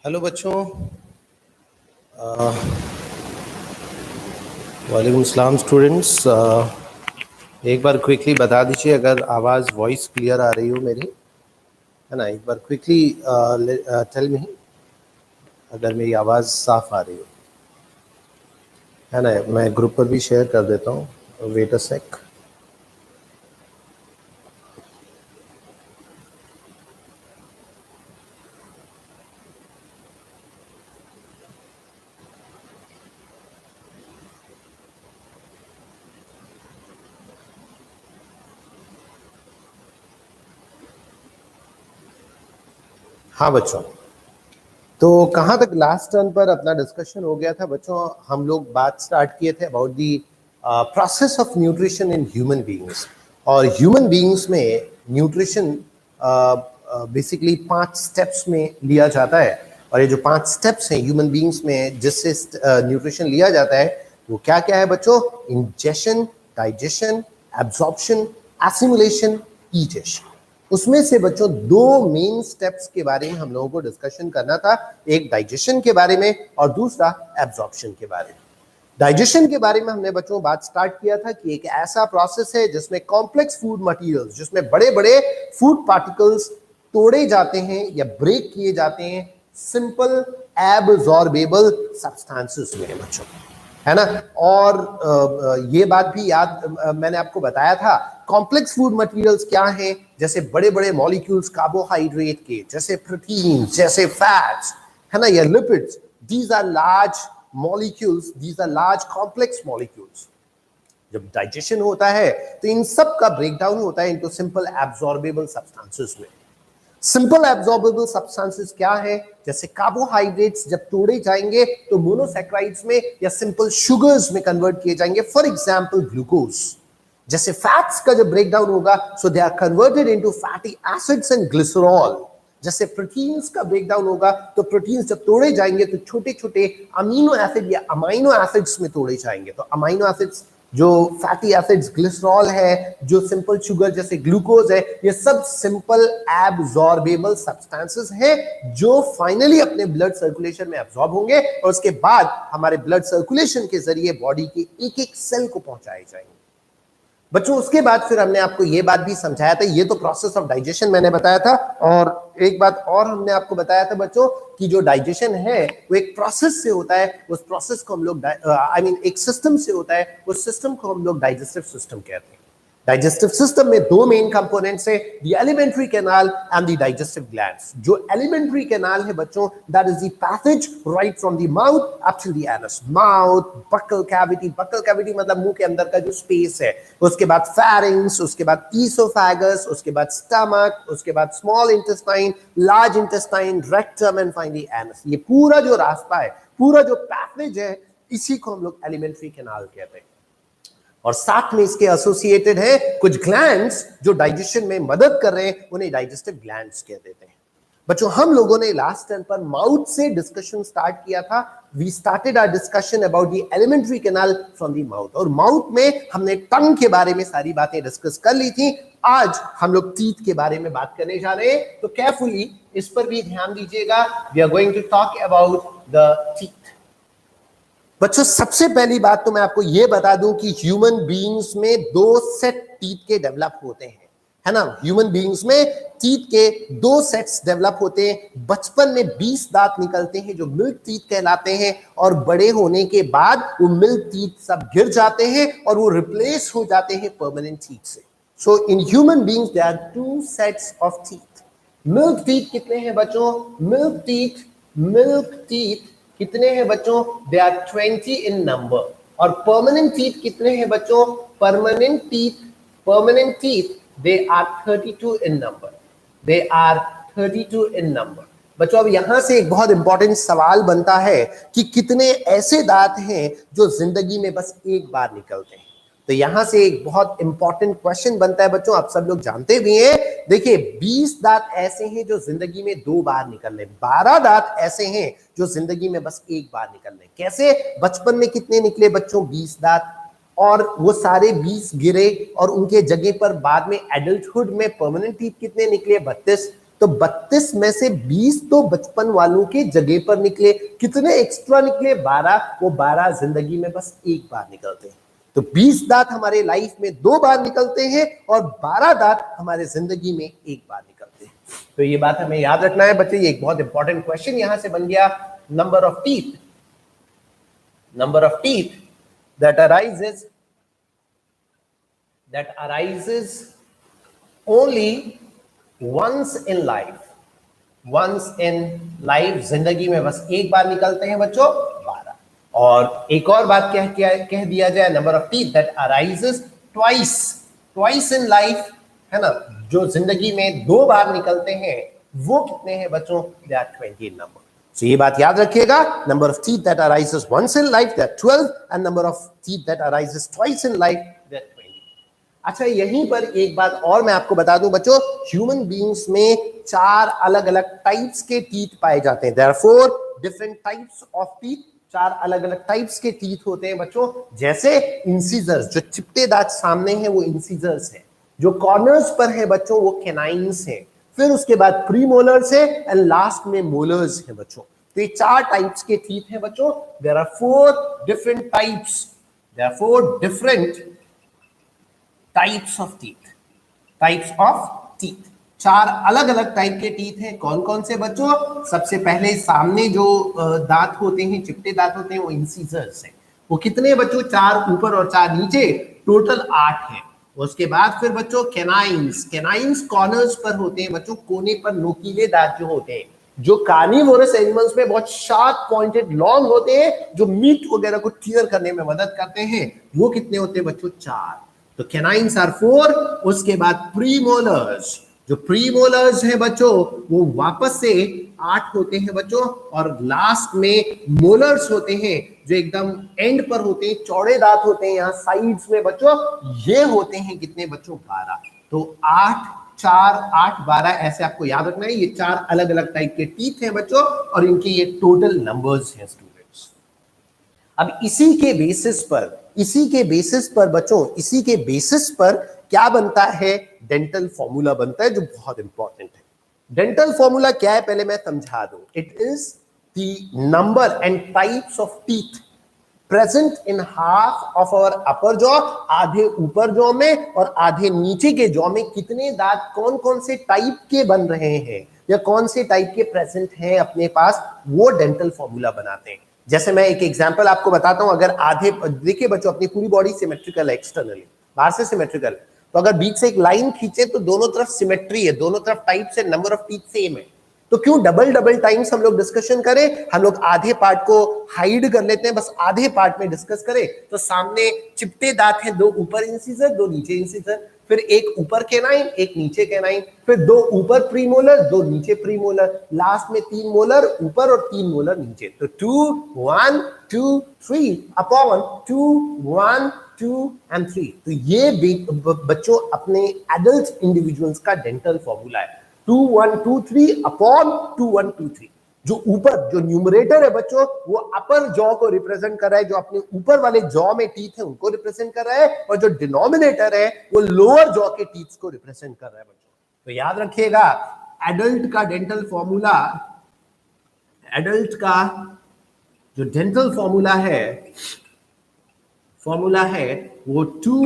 Hello बच्चों। वालेकुम सलाम स्टूडेंट्स। एक बार क्विकली बता दीजिए अगर आवाज़ वॉइस क्लियर आ रही हो मेरी, है ना। एक बार क्विकली टेल मी अगर मेरी आवाज़ साफ आ रही हो, है ना। मैं ग्रुप पर भी शेयर कर देता हूँ, वेट अ सेक। हाँ बच्चों, तो कहाँ तक लास्ट टर्न पर अपना डिस्कशन हो गया था बच्चों। हम लोग बात स्टार्ट किए थे about the process of nutrition in human beings. और ह्यूमन बीइंग्स में न्यूट्रिशन बेसिकली 5 स्टेप्स में लिया जाता है। और ये जो 5 स्टेप्स हैं ह्यूमन बीइंग्स में जिससे न्यूट्रिशन लिया जाता है, वो क्या क्या है बच्चों? Ingestion, digestion, absorption, assimilation, egestion. उसमें से बच्चों 2 मेन स्टेप्स के बारे में हम लोगों को डिस्कशन करना था, एक डाइजेशन के बारे में और दूसरा एब्जॉर्प्शन के बारे में। डाइजेशन के बारे में हमने बच्चों बात स्टार्ट किया था कि एक ऐसा प्रोसेस है जिसमें कॉम्प्लेक्स फूड मटेरियल्स, जिसमें बड़े बड़े फूड पार्टिकल्स तोड़े जाते हैं या ब्रेक किए जाते हैं सिंपल एब्जॉर्बेबल सब्सटेंसेस में बच्चों, है ना। और ये बात भी याद मैंने आपको बताया था, कॉम्प्लेक्स फूड मटेरियल्स क्या हैं, जैसे बड़े बड़े मॉलिक्यूल्स कार्बोहाइड्रेट के, जैसे प्रोटीन, जैसे फैट्स, है ना, या lipids. These are large molecules, these are large complex molecules. जब डाइजेशन होता है तो इन सब का ब्रेकडाउन होता है इनटू सिंपल एब्जॉर्बेबल सब्सटेंसेस में। सिंपल एब्जॉर्बेबल सब्सटेंसेस क्या है? जैसे कार्बोहाइड्रेट्स जब तोड़े जाएंगे तो मोनोसैकेराइड्स में या सिंपल शुगर्स में कन्वर्ट किए जाएंगे, फॉर एग्जांपल ग्लूकोज। जैसे फैट्स का जब ब्रेकडाउन होगा so they are converted into fatty acids and glycerol. जैसे प्रोटीन्स का ब्रेकडाउन होगा तो प्रोटीन्स जब तोड़े जाएंगे तो छोटे छोटे अमीनो एसिड या अमाइनो एसिड्स में तोड़े जाएंगे। तो अमाइनो एसिड्स जो फैटी एसिड्स, ग्लिसरॉल है, जो सिंपल शुगर जैसे ग्लूकोज है, ये सब सिंपल एब्जॉर्बेबल सब्सटेंसेस हैं जो फाइनली अपने ब्लड सर्कुलेशन में एब्जॉर्ब होंगे और उसके बाद हमारे ब्लड सर्कुलेशन के जरिए बॉडी के एक एक सेल को पहुंचाए जाएंगे बच्चों। उसके बाद फिर हमने आपको ये बात भी समझाया था, ये तो प्रोसेस ऑफ डाइजेशन मैंने बताया था। और एक बात और हमने आपको बताया था बच्चों कि जो डाइजेशन है वो एक प्रोसेस से होता है, उस प्रोसेस को हम लोग एक सिस्टम से होता है, उस सिस्टम को हम लोग डाइजेस्टिव सिस्टम कहते हैं। डाइजेस्टिव सिस्टम में 2 मेन कंपोनेंट्स है, the alimentary canal and the digestive glands. जो एलिमेंट्री कैनाल है बच्चों, that is the passage right from the mouth up to the anus. Mouth, buccal cavity, buccal cavity मतलब मुंह के अंदर का जो स्पेस है, उसके बाद फेरिंग्स, उसके बाद ईसोफेगस, उसके बाद स्टमक, उसके बाद small intestine, large intestine, rectum and finally anus. ये पूरा जो रास्ता है, पूरा जो पैसेज है, इसी को हम लोग एलिमेंट्री कैनाल कहते हैं। और साथ में इसके एसोसिएटेड है कुछ ग्लैंड्स जो डाइजेशन में मदद कर रहे हैं, उन्हें डाइजेस्टिव ग्लैंड्स कह देते हैं बच्चों। हम लोगों ने लास्ट टर्न पर माउथ से डिस्कशन स्टार्ट किया था। We started our discussion about the alimentary canal from the mouth. और माउथ में हमने टंग के बारे में सारी बातें डिस्कस कर ली थी। आज हम लोग टीथ के बारे में बात करने जा रहे हैं, तो केयरफुली इस पर भी ध्यान दीजिएगा। We are going to talk about the teeth बच्चों। सबसे पहली बात तो मैं आपको यह बता दूं कि ह्यूमन बीइंग्स में 2 सेट टीथ के डेवलप होते हैं, है ना। ह्यूमन बीइंग्स में टीथ के 2 सेट्स डेवलप होते हैं। बचपन में 20 दांत निकलते हैं जो मिल्क टीथ कहलाते हैं, और बड़े होने के बाद वो मिल्क टीथ सब गिर जाते हैं और वो रिप्लेस हो जाते हैं परमानेंट टीथ से। So in human beings there are 2 sets of teeth. Milk teeth कितने हैं बच्चों? मिल्क टीथ कितने हैं बच्चों? They are 20 in number. और परमानेंट टीथ कितने हैं बच्चों? Permanent teeth they are 32 in number. They are 32 in number बच्चों। अब यहां से एक बहुत इंपॉर्टेंट सवाल बनता है कि कितने ऐसे दांत हैं जो जिंदगी में बस एक बार निकलते हैं। तो यहां से एक बहुत इंपॉर्टेंट क्वेश्चन बनता है बच्चों, आप सब लोग जानते भी हैं। देखिए 20 दांत ऐसे हैं जो जिंदगी में 2 बार निकलने, 12 दांत ऐसे हैं जो जिंदगी में बस 1 बार निकलने। कैसे? बचपन में कितने निकले बच्चों? 20 दांत, और वो सारे 20 गिरे और उनके जगह पर बाद में एडल्टहुड में परमानेंट टीथ कितने निकले? 32। तो 32 में से 20 तो बचपन वालों के जगह पर निकले, कितने एक्स्ट्रा निकले? 12। वो 12 जिंदगी में बस एक बार निकलते हैं। तो 20 दांत हमारे लाइफ में 2 बार निकलते हैं और 12 दांत हमारे जिंदगी में एक बार निकलते हैं। तो ये बात हमें याद रखना है बच्चे। ये एक बहुत इंपॉर्टेंट क्वेश्चन यहां से बन गया। Number of teeth that arises only once in life, जिंदगी में बस एक बार निकलते हैं बच्चों 12। और एक और बात कह दिया जाए, number of teeth that arises twice in life, है ना, जो जिंदगी में 2 बार निकलते हैं वो कितने हैं बच्चों? They are 20 in number. So ये बात याद रखिएगा, number of teeth that arises once in life that 12 and number of teeth that arises twice in life that 20। अच्छा, यहीं पर एक बात और मैं आपको बता दूं बच्चों, ह्यूमन बीइंग्स में 4 अलग अलग टाइप्स के टीथ पाए जाते हैं। There are 4 different types of teeth, 4 अलग अलग टाइप्स के टीथ होते हैं बच्चों। जैसे इंसिजर्स, जो चिपटे दांत सामने हैं वो इंसिजर्स हैं, जो कॉर्नर्स पर है बच्चों वो कैनाइन्स हैं, फिर उसके बाद प्रीमोलर्स है एंड लास्ट में मोलर्स है बच्चों। तो ये 4 टाइप्स के टीथ हैं बच्चों। There are 4 different types of teeth. 4 अलग अलग टाइप के टीथ हैं। कौन कौन से बच्चों? सबसे पहले सामने जो दांत होते हैं, चिपटे दांत होते हैं, वो इंसिजर्स हैं। वो कितने बच्चों? 4 ऊपर और 4 नीचे, टोटल 8 है। उसके बाद फिर बच्चों कैनाइन्स कॉर्नर्स पर होते हैं बच्चों, कोने पर नोकीले दांत जो होते हैं, जो कार्निवोरस एनिमल्स में बहुत शार्प पॉइंटेड लॉन्ग होते हैं, जो मीट वगैरह को टीयर करने में मदद करते हैं, वो कितने होते हैं बच्चों? 4। तो कैनाइन्स आर 4। उसके बाद प्रीमोलर्स, जो प्रीमोलर्स है बच्चों वो वापस से 8 होते हैं बच्चों। और लास्ट में मोलर्स होते हैं जो एकदम एंड पर होते हैं, चौड़े दांत होते हैं यहाँ साइड्स में बच्चों, ये होते हैं कितने बच्चों? 12। तो 8, 4, 8, 12 ऐसे आपको याद रखना है। ये 4 अलग अलग टाइप के टीथ हैं बच्चों और इनके ये टोटल नंबर्स हैं स्टूडेंट्स। अब इसी के बेसिस पर क्या बनता है? डेंटल फॉर्मूला बनता है, जो बहुत इंपॉर्टेंट है। डेंटल फॉर्मूला क्या है पहले मैं समझा दूं। It is the number and types of teeth present in half of our upper jaw, आधे ऊपर जॉ में और आधे नीचे के जॉ में कितने दांत कौन कौन से टाइप के बन रहे हैं या कौन से टाइप के प्रेजेंट हैं अपने पास, वो डेंटल फॉर्मूला बनाते हैं। जैसे मैं एक एग्जांपल आपको बताता हूं। अगर आधे, देखिए बच्चों, अपनी पूरी बॉडी सिमेट्रिकल है, एक्सटर्नली बाहर से सिमेट्रिकल, तो अगर बीच से एक लाइन खींचे तो दोनों तरफ सिमेट्री है, दोनों तरफ टाइप से नंबर ऑफ टीथ सेम है। तो क्यों डबल टाइम्स हम लोग डिस्कशन करें? हम लोग आधे पार्ट को हाइड कर लेते हैं, बस आधे पार्ट में डिस्कस करें। तो सामने चिपटे दांत हैं, 2 ऊपर इंसिजर, 2 नीचे इंसिजर, फिर एक ऊपर कैनाइन, एक नीचे कैनाइन, फिर 2 ऊपर प्रीमोलर, 2 नीचे प्रीमोलर, लास्ट में 3 मोलर ऊपर और 3 मोलर नीचे। तो 2, 1, 2, 3 अपॉन 2, 1, 2 एंड 3। तो ये बच्चों अपने एडल्ट इंडिविजुअल्स का डेंटल फॉर्मूला है। 2, 1, 2, 3 अपॉन 2, 1, 2, 3। जो ऊपर, जो न्यूमरेटर है बच्चों, वो अपर जॉ को रिप्रेजेंट कर रहा है, जो अपने ऊपर वाले जॉ में टीथ है उनको रिप्रेजेंट कर रहा है, और जो डिनोमिनेटर है वो लोअर जॉ के टीथ को रिप्रेजेंट कर रहा है बच्चों। तो याद रखिएगा, एडल्ट का डेंटल फॉर्मूला, एडल्ट का जो डेंटल फॉर्मूला है वो 2,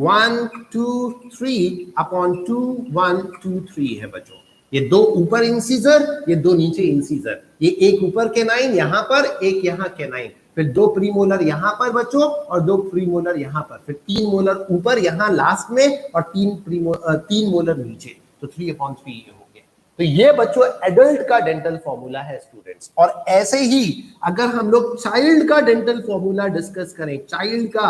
1, 2, 3 अपॉन 2, 1, 2, 3 है बच्चों। ये 2 ऊपर इंसिजर, ये 2 नीचे इंसिजर, ये एक ऊपर कैनाइन यहाँ पर, एक यहाँ कैनाइन, फिर 2 प्रीमोलर यहाँ पर बच्चों और 2 प्रीमोलर यहाँ पर, फिर 3 मोलर ऊपर यहाँ लास्ट में और 3 मोलर नीचे। तो 3/3 ये हो गया। तो ये बच्चों एडल्ट का डेंटल फॉर्मूला है स्टूडेंट्स। और ऐसे ही अगर हम लोग चाइल्ड का डेंटल फॉर्मूला डिस्कस करें, चाइल्ड का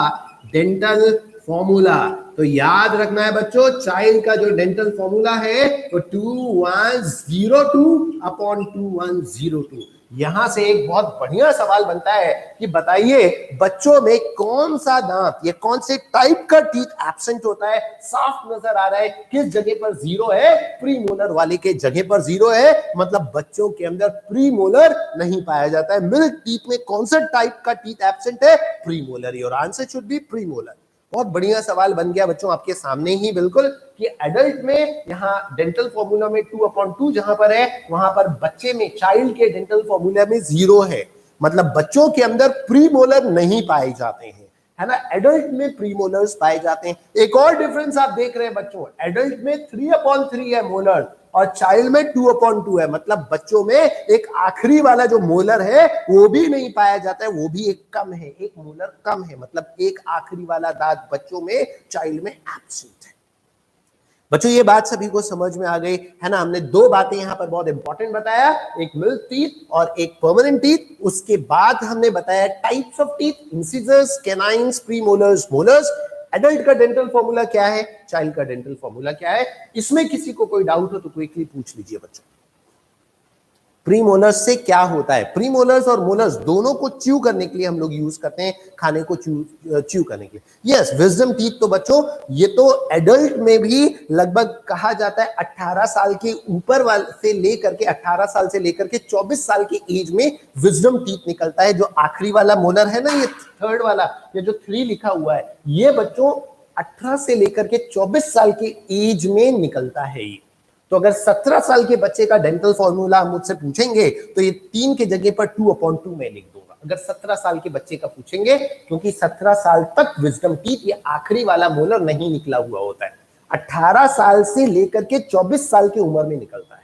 डेंटल फॉर्मूला, तो याद रखना है बच्चों, चाइल्ड का जो डेंटल फॉर्मूला है वो 2102 अपॉन 2102। यहां से एक बहुत बढ़िया सवाल बनता है कि बताइए बच्चों में कौन सा दांत या कौन से टाइप का टीथ एब्सेंट होता है, साफ नजर आ रहा है, किस जगह पर 0 है? प्रीमोलर वाले के जगह पर 0 है, मतलब बच्चों के अंदर प्रीमोलर नहीं पाया जाता है। मिल्क टीथ में कौन सा टाइप का टीथ एब्सेंट है? Premolar. Your answer should be premolar. बहुत बढ़िया सवाल बन गया बच्चों आपके सामने ही, बिल्कुल, कि एडल्ट में यहाँ डेंटल फॉर्मूला में 2/2 जहां पर है, वहां पर बच्चे में, चाइल्ड के डेंटल फॉर्मूला में 0 है। मतलब बच्चों के अंदर प्रीमोलर नहीं पाए जाते हैं, है ना, एडल्ट में प्रीमोलर्स पाए जाते हैं। एक और डिफरेंस आप देख रहे हैं बच्चों, एडल्ट में 3/3 है मोलर और चाइल्ड में 2/2 है। मतलब बच्चों में एक आखिरी वाला जो मोलर है वो भी नहीं पाया जाता है, वो भी एक कम है, एक मोलर कम है। मतलब एक आखिरी वाला दांत बच्चों में, चाइल्ड में एब्सेंट है। बच्चों ये बात सभी को समझ में आ गई है ना। हमने दो बातें यहां पर बहुत इंपॉर्टेंट बताया, एक मिल्क टीथ और एक परमानेंट टीथ। उसके बाद हमने बताया types of teeth, incisors, canines, premolars, molars. Adult का डेंटल फॉर्मूला क्या है, चाइल्ड का डेंटल फॉर्मूला क्या है। इसमें किसी को कोई डाउट हो तो क्विकली पूछ लीजिए बच्चों। प्रीमोलर्स से क्या होता है, प्रीमोलर्स और मोलर्स दोनों को च्यू करने के लिए हम लोग यूज करते हैं, खाने को च्यू करने के लिए। यस, विजडम टीथ तो बच्चों ये तो एडल्ट में भी लगभग कहा जाता है 18 साल के ऊपर वाले से लेकर के 18 साल से लेकर के 24 साल के एज में विजडम टीथ निकलता है। जो आखिरी वाला मोलर है ना, ये थर्ड वाला, ये जो 3 लिखा हुआ है, ये बच्चों 18 से लेकर के 24 साल के एज में निकलता है ये। तो अगर 17 साल के बच्चे का डेंटल फॉर्मूला मुझसे पूछेंगे तो ये 3 के जगह पर 2/2 में लिख दूंगा, अगर 17 साल के बच्चे का पूछेंगे, क्योंकि 17 साल तक विजडम टीथ ये आखिरी वाला मोलर नहीं निकला हुआ होता है, 18 साल से लेकर के 24 साल की उम्र में निकलता है।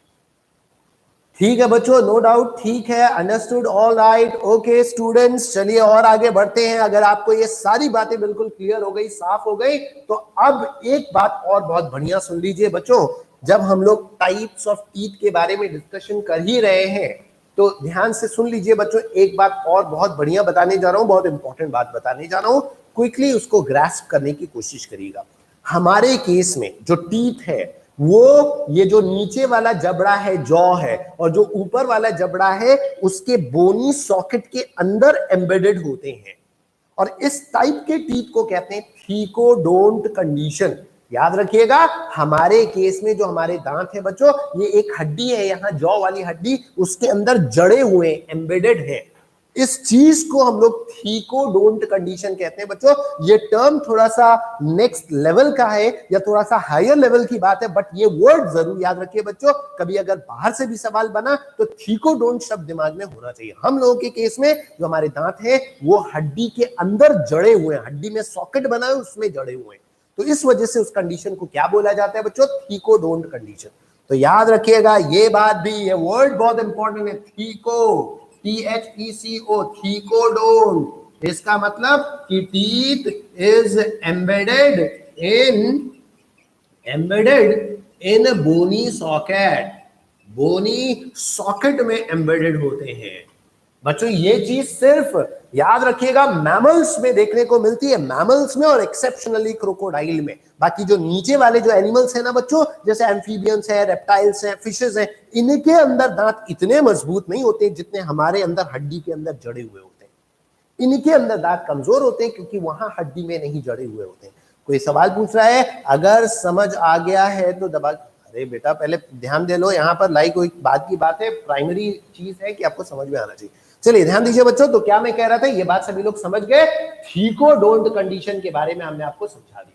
ठीक है बच्चों, नो डाउट, ठीक है, understood, all right, okay students, चलिए और आगे बढ़ते हैं। अगर आपको ये सारी बातें बिल्कुल क्लियर हो गई, साफ हो गई, तो अब एक बात और बहुत बढ़िया सुन लीजिए बच्चों। जब हम लोग टाइप्स ऑफ टीथ के बारे में डिस्कशन कर ही रहे हैं तो ध्यान से सुन लीजिए बच्चों, एक बात और बहुत बढ़िया बताने जा रहा हूं, बहुत इंपॉर्टेंट बात बताने जा रहा हूं, क्विकली उसको ग्रास्प करने की कोशिश करिएगा। हमारे केस में जो टीथ है वो ये जो नीचे वाला जबड़ा है, जॉ है, और जो ऊपर वाला जबड़ा है उसके बोनी सॉकेट के अंदर एम्बेडेड होते हैं। और इस टाइप के टीथ को कहते हैं थीकोडोंट कंडीशन। याद रखिएगा, हमारे केस में जो हमारे दांत है बच्चों, ये एक हड्डी है, यहां जॉ वाली हड्डी, उसके अंदर जड़े हुए, एम्बेडेड है। इस चीज को हम लोग थीकोडोंट कंडीशन कहते हैं बच्चों। ये टर्म थोड़ा सा नेक्स्ट लेवल का है या थोड़ा सा हायर लेवल की बात है, बट ये वर्ड जरूर याद रखिए बच्चों। कभी अगर बाहर से भी सवाल बना तो थीकोडोंट शब्द दिमाग में होना चाहिए। हम लोगों के केस में जो हमारे दांत हैं वो हड्डी के अंदर जड़े हुए हैं, हड्डी में सॉकेट बना है उसमें जड़े हुए हैं, तो इस वजह से उस कंडीशन को क्या बोला जाता है बच्चों, थीकोडोंट कंडीशन। तो याद रखिएगा ये बात भी, ये वर्ड बहुत इंपॉर्टेंट है, थीको, THECO, थीकोडोंट। इसका मतलब कि teeth is embedded in bony socket, bony socket में एम्बेडेड होते हैं बच्चों। ये चीज सिर्फ याद रखिएगा मैमल्स में देखने को मिलती है, मैमल्स में और एक्सेप्शनली क्रोकोडाइल में। बाकी जो नीचे वाले जो एनिमल्स है ना बच्चों, जैसे एम्फीबियंस है, रेप्टाइल्स हैं, फिशेस हैं, इनके अंदर दांत इतने मजबूत नहीं होते जितने हमारे अंदर हड्डी के अंदर जड़े हुए होते हैं। इनके अंदर दांत कमजोर होते हैं क्योंकि वहां हड्डी में नहीं जड़े हुए होते हैं। कोई सवाल पूछ रहा है, अगर समझ आ गया है तो दबा, अरे बेटा पहले ध्यान दे लो, यहाँ पर लाइक कोई बात की बात है, प्राइमरी चीज है कि आपको समझ में आना चाहिए। चलिए ध्यान दीजिए बच्चों, तो क्या मैं कह रहा था, ये बात सभी लोग समझ गए, थीकोडोंट कंडीशन के बारे में हमने आपको समझा दिया।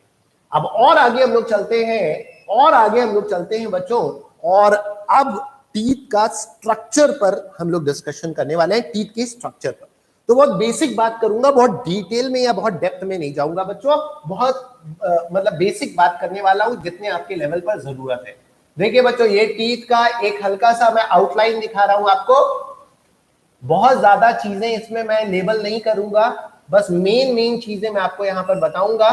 अब और आगे हम लोग चलते हैं, और आगे हम लोग चलते हैं बच्चों, और अब टीथ का स्ट्रक्चर पर हम लोग डिस्कशन करने वाले हैं, टीथ के स्ट्रक्चर पर। तो बहुत बेसिक बात करूंगा, बहुत डिटेल में या बहुत डेप्थ में नहीं जाऊंगा बच्चों, बहुत मतलब बेसिक बात करने वाला हूं जितने आपके लेवल पर जरूरत है। देखिए बच्चों, ये टीथ का एक हल्का सा मैं आउटलाइन दिखा रहा हूं आपको, बहुत ज्यादा चीजें इसमें मैं लेबल नहीं करूंगा, बस मेन चीजें मैं आपको यहां पर बताऊंगा।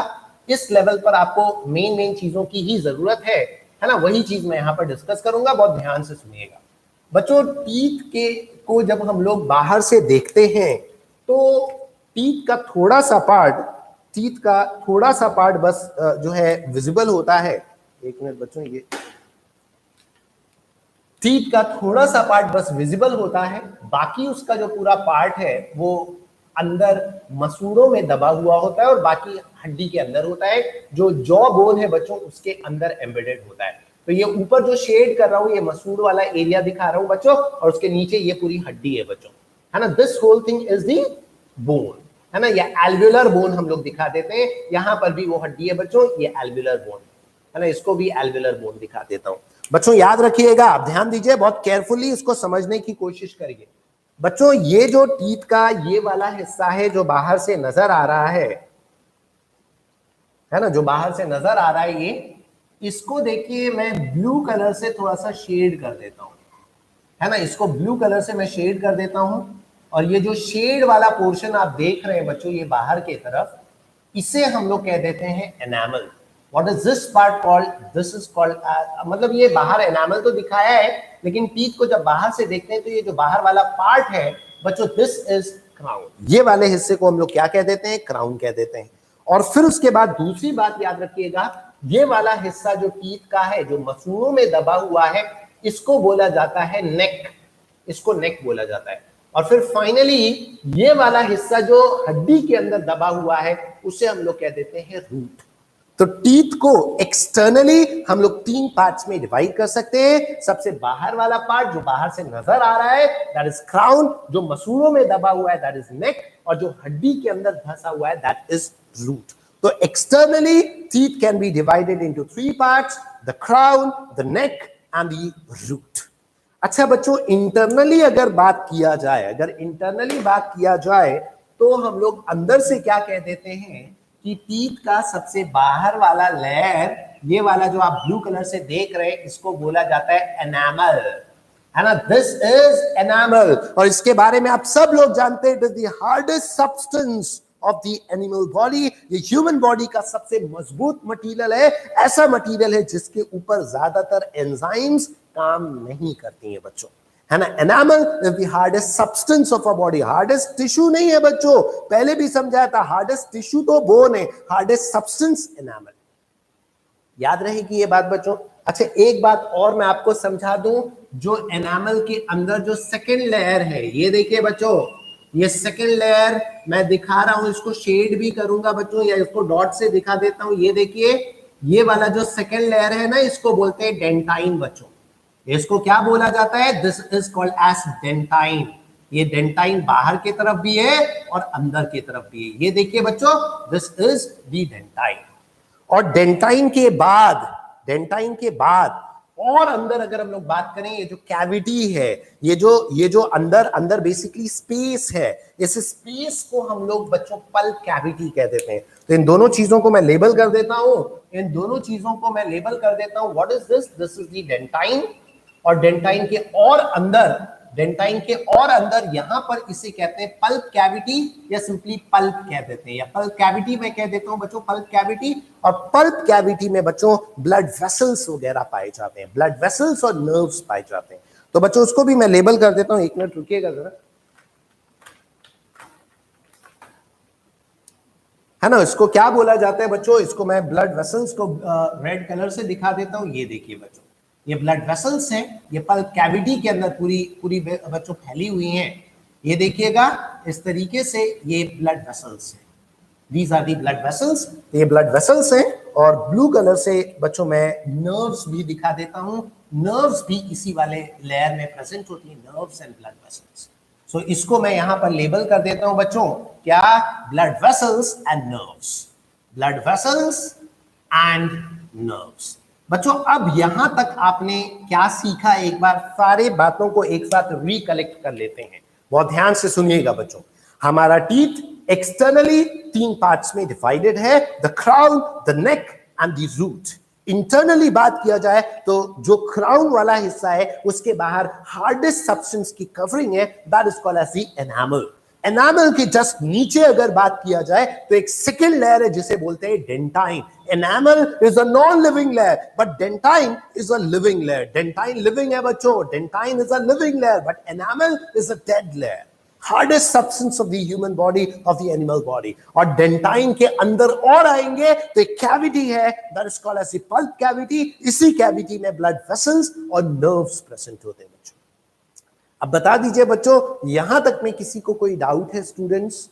इस लेवल पर आपको मेन चीजों की ही जरूरत है ना, वही चीज मैं यहां पर डिस्कस करूंगा, बहुत ध्यान से सुनिएगा बच्चों। टीथ के को जब हम लोग बाहर से देखते हैं तो टीथ का थोड़ा सा पार्ट बस जो है विजिबल होता है। एक मिनट बच्चों, ये टीथ का थोड़ा सा पार्ट बस विजिबल होता है, बाकी उसका जो पूरा पार्ट है वो अंदर मसूड़ों में दबा हुआ होता है और बाकी हड्डी के अंदर होता है। जो जॉ बोन है बच्चों उसके अंदर एम्बेडेड होता है। तो ये ऊपर जो शेड कर रहा हूं, ये मसूड़ वाला एरिया दिखा रहा हूं बच्चों, और उसके नीचे ये पूरी हड्डी है बच्चों, है ना। This whole thing is the bone, है ना, या एल्वुलर बोन हम लोग दिखा देते हैं। यहां पर भी वो हड्डी है बच्चों, ये एल्वुलर बोन, है ना, इसको भी एल्विलर बोन दिखा देता हूं। बच्चों याद रखिएगा, आप ध्यान दीजिए, बहुत केयरफुली इसको समझने की कोशिश करिए। बच्चों ये जो टीथ का ये वाला हिस्सा है जो बाहर से नजर आ रहा है ना, जो बाहर से नजर आ रहा है, ये इसको देखिए मैं ब्लू कलर से थोड़ा सा शेड कर देता हूं, है ना, इसको ब्लू कलर से मैं शेड कर देता हूं। और ये जो शेड वाला पोर्शन आप देख रहे हैं बच्चों, ये बाहर की तरफ, इसे हम लोग कह देते हैं enamel. What is this part called? This is called, मतलब ये बाहर एनामल तो दिखाया है, लेकिन टीथ को जब बाहर से देखते हैं तो ये जो बाहर वाला पार्ट है बच्चों, दिस इज क्राउन। ये वाले हिस्से को हम लोग क्या कह देते हैं? क्राउन कह देते हैं। और फिर उसके बाद दूसरी बात याद रखिएगा, ये वाला हिस्सा जो टीथ का है, जो मसूड़ों में दबा हुआ है, इसको बोला जाता है नेक, इसको नेक बोला जाता है। और फिर फाइनली ये वाला हिस्सा जो हड्डी के अंदर दबा हुआ है, उसे हम लोग कह देते हैं रूट। तो टीथ को एक्सटर्नली हम लोग 3 पार्ट्स में डिवाइड कर सकते हैं। सबसे बाहर वाला पार्ट जो बाहर से नजर आ रहा है, दैट इज क्राउन। जो मसूड़ों में दबा हुआ है, दैट इज नेक। और जो हड्डी के अंदर धंसा हुआ है, दैट इज रूट। तो externally teeth can be divided into 3 parts, the crown, the neck and the root. अच्छा बच्चों, इंटरनली अगर बात किया जाए, अगर इंटरनली बात किया जाए तो हम लोग अंदर से क्या कह देते हैं कि टीथ का सबसे बाहर वाला लेयर, ये वाला जो आप ब्लू कलर से देख रहे हैं, इसको बोला जाता है एनामल, है ना, दिस इज एनामल। और इसके बारे में आप सब लोग जानते हैं, it is the hardest substance of the animal body. ये ह्यूमन बॉडी का सबसे मजबूत मटेरियल है, ऐसा मटेरियल है जिसके ऊपर ज्यादातर एंजाइम्स काम नहीं करती हैं बच्चों, है ना। Enamel is the hardest substance of a body. Hardest tissue नहीं है बच्चों, पहले भी समझाया था, हार्डेस्ट टिश्यू तो बोन है, हार्डेस्ट सब्सटेंस एनामल। याद रहेगी ये बात बच्चों। अच्छा एक बात और मैं आपको समझा दूं, जो एनामल के अंदर जो सेकेंड लेयर है, ये देखिए बच्चों, ये सेकेंड लेयर मैं दिखा रहा हूं, इसको शेड भी करूंगा बच्चों, या इसको डॉट से दिखा देता हूं। ये देखिए, ये वाला जो सेकेंड लेयर है ना, इसको बोलते हैं डेंटाइन बच्चों। इसको क्या बोला जाता है? This is called as dentine. ये डेंटाइन बाहर की तरफ भी है और अंदर की तरफ भी है। ये देखिए बच्चों, दिस इज दी डेंटाइन। और डेंटाइन के बाद और अंदर अगर हम लोग बात करें, ये जो कैविटी है, ये जो अंदर बेसिकली स्पेस है, इस स्पेस को हम लोग बच्चों पल्प कैविटी कह देते हैं। तो इन दोनों चीजों को मैं लेबल कर देता हूं, what is this? This is the dentine. और डेंटाइन के और अंदर यहां पर इसे कहते हैं पल्प कैविटी, या सिंपली पल्प कह देते हैं, या पल्प कैविटी मैं कह देता हूं बच्चों, पल्प कैविटी। और पल्प कैविटी में बच्चों ब्लड वेसल्स वगैरह पाए जाते हैं, ब्लड वेसल्स और नर्व्स पाए जाते हैं। तो बच्चों उसको भी मैं लेबल कर देता हूं, 1 मिनट रुकिएगा जरा, है ना। इसको क्या बोला जाता है बच्चों? इसको मैं ब्लड वेसल्स को रेड कलर से दिखा देता हूं। ये देखिए बच्चों, ये ब्लड वेसल्स हैं, ये पल्प कैविटी के अंदर पूरी बच्चों फैली हुई हैं। ये देखिएगा इस तरीके से, ये ब्लड वेसल्स हैं, these are the blood vessels. ये ब्लड वेसल्स हैं। और ब्लू कलर से बच्चों मैं नर्व्स भी दिखा देता हूं, नर्व्स भी इसी वाले लेयर में प्रेजेंट होती है, नर्व्स एंड ब्लड वेसल्स। सो इसको मैं यहां पर लेबल कर देता हूं बच्चों, क्या? Blood vessels and nerves, blood vessels and nerves. बच्चों अब यहां तक आपने क्या सीखा, एक बार सारे बातों को एक साथ रिकलेक्ट कर लेते हैं। बहुत ध्यान से सुनिएगा बच्चों। हमारा टीथ एक्सटर्नली 3 पार्ट्स में डिवाइडेड है, the crown, the neck and the root. Internally बात किया जाए तो जो क्राउन वाला हिस्सा है, उसके बाहर हार्डेस्ट सब्सटेंस की कवरिंग है, that is called as the enamel. Enamel के जस्ट नीचे अगर बात किया जाए तो एक सेकेंड लेयर है जिसे बोलते हैं dentine. Enamel is a non living layer, but dentine is a living layer. Dentine living है बच्चों, dentine is a living layer, but enamel is a dead layer. Hardest substance of the human body, of the animal body. और dentine के अंदर और आएंगे तो एक cavity है, that is called as the pulp cavity. इसी कैविटी में ब्लड वेसल्स और नर्व्स प्रेजेंट होते हैं बच्चों। अब बता दीजिए बच्चों, यहां तक में किसी को कोई डाउट है students?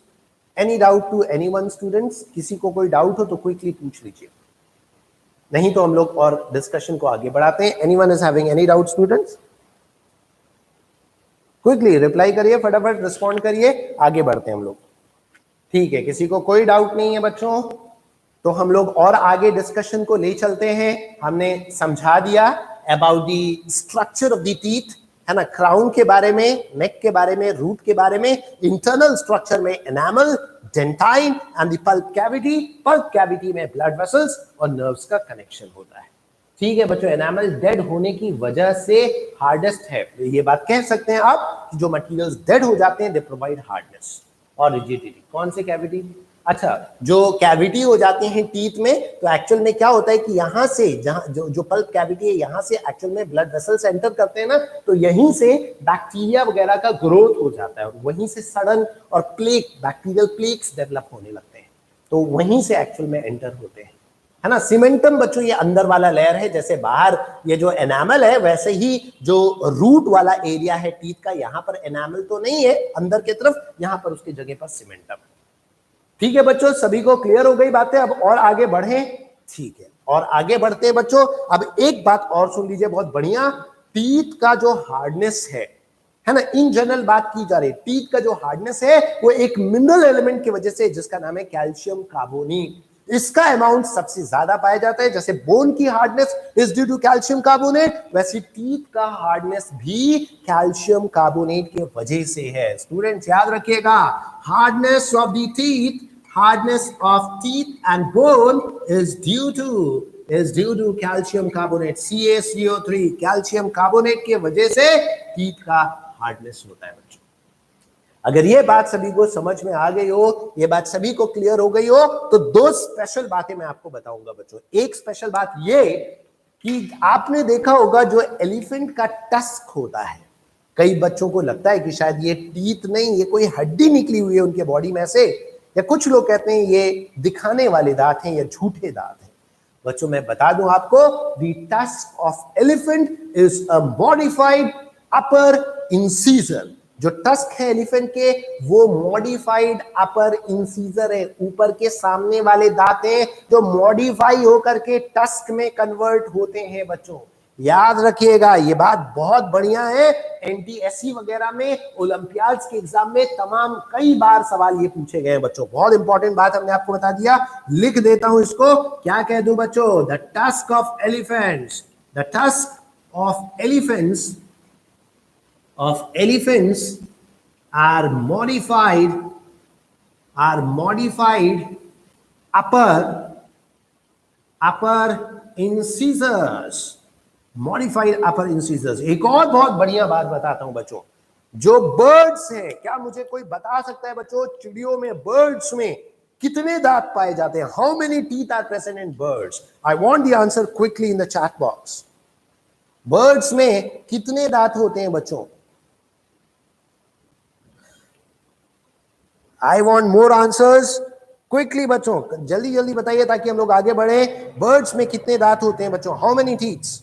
Any doubt to anyone students? किसी को कोई डाउट हो तो क्विकली पूछ लीजिए, नहीं तो हम लोग और डिस्कशन को आगे बढ़ाते हैं। Anyone is having any doubt students? Quickly reply करिए, फटाफट रिस्पॉन्ड करिए, आगे बढ़ते हैं हम लोग। ठीक है, किसी को कोई डाउट नहीं है बच्चों, तो हम लोग और आगे डिस्कशन को ले चलते हैं। हमने समझा दिया about the structure of the teeth, है ना, क्राउन के बारे में, नेक के बारे में, रूट के बारे में, इंटरनल स्ट्रक्चर में enamel, dentine and the pulp cavity. Pulp cavity में ब्लड वेसल्स और नर्व्स का कनेक्शन होता है। ठीक है बच्चों, एनामल डेड होने की वजह से हार्डेस्ट है। ये बात कह सकते हैं आप कि जो मटेरियल्स डेड हो जाते हैं दे प्रोवाइड हार्डनेस और रिजिडिटी। कौन से कैविटी? अच्छा, जो कैविटी हो जाती है टीथ में, तो एक्चुअल में क्या होता है कि यहाँ से जहाँ जो पल्प कैविटी है, यहाँ से एक्चुअल में ब्लड वेसल्स एंटर करते हैं ना, तो यहीं से बैक्टीरिया वगैरह का ग्रोथ हो जाता है और वहीं से सड़न और प्लेक, बैक्टीरियल प्लेक्स डेवलप होने लगते हैं, तो वहीं से एक्चुअल में एंटर होते हैं, है ना। सीमेंटम बच्चों ये अंदर वाला लेयर है, जैसे बाहर ये जो एनामल है वैसे ही जो रूट वाला एरिया है टीथ का, यहाँ पर एनामल तो नहीं है अंदर की तरफ, यहाँ पर उसकी जगह पर सीमेंटम। ठीक है बच्चों, सभी को क्लियर हो गई बातें? अब और आगे बढ़े। ठीक है, और आगे बढ़ते हैं बच्चों। अब एक बात और सुन लीजिए बहुत बढ़िया, टीथ का जो हार्डनेस है ना, इन जनरल बात की जा रही है, टीथ का जो हार्डनेस है वो एक मिनरल एलिमेंट की वजह से, जिसका नाम है कैल्शियम कार्बोनेट, इसका अमाउंट सबसे ज्यादा पाया जाता है। जैसे बोन की hardness is due to calcium carbonate, वैसे टीथ का हार्डनेस भी कैल्शियम कार्बोनेट की वजह से है। स्टूडेंट्स याद रखिएगा, hardness of the teeth, hardness of teeth and bone is due to calcium carbonate, CaCO3, calcium carbonate की वजह से टीथ का हार्डनेस होता है बच्चों। अगर ये बात सभी को समझ में आ गई हो, ये बात सभी को क्लियर हो गई हो, तो दो स्पेशल बातें मैं आपको बताऊंगा बच्चों। एक स्पेशल बात ये कि आपने देखा होगा जो एलिफेंट का टस्क होता है, कई बच्चों को लगता है कि शायद ये टीथ नहीं, ये कोई हड्डी निकली हुई है उनके बॉडी में से, या कुछ लोग कहते हैं ये दिखाने वाले दांत हैं या झूठे दांत हैं। बच्चों मैं बता दूं आपको, the tusk of elephant is a modified upper incisor. जो टस्क है एलिफेंट के, वो मॉडिफाइड अपर इंसीजर है, ऊपर के सामने वाले दांत हैं जो मॉडिफाई होकर के टस्क में कन्वर्ट होते हैं बच्चों। याद रखिएगा, ये बात बहुत बढ़िया है। NTSC वगैरह में, ओलंपियाड्स के एग्जाम में तमाम कई बार सवाल ये पूछे गए हैं बच्चों। बहुत इंपॉर्टेंट बात हमने आपको बता दिया, लिख देता हूं इसको। क्या कह दूं बच्चों? The tusk of elephants, the tusk of elephants are modified upper incisors, modified upper incisors। एक और बहुत बढ़िया बात बताता हूं बच्चों, जो बर्ड्स हैं, क्या मुझे कोई बता सकता है बच्चों, चिड़ियों में, बर्ड्स में कितने दांत पाए जाते हैं? How many teeth are present in birds? I want the answer quickly in the chat box. Birds में कितने दांत होते हैं बच्चों? I want more answers quickly बच्चों, जल्दी जल्दी बताइए ताकि हम लोग आगे बढ़े। बर्ड्स में कितने दांत होते हैं बच्चों? How many teeths?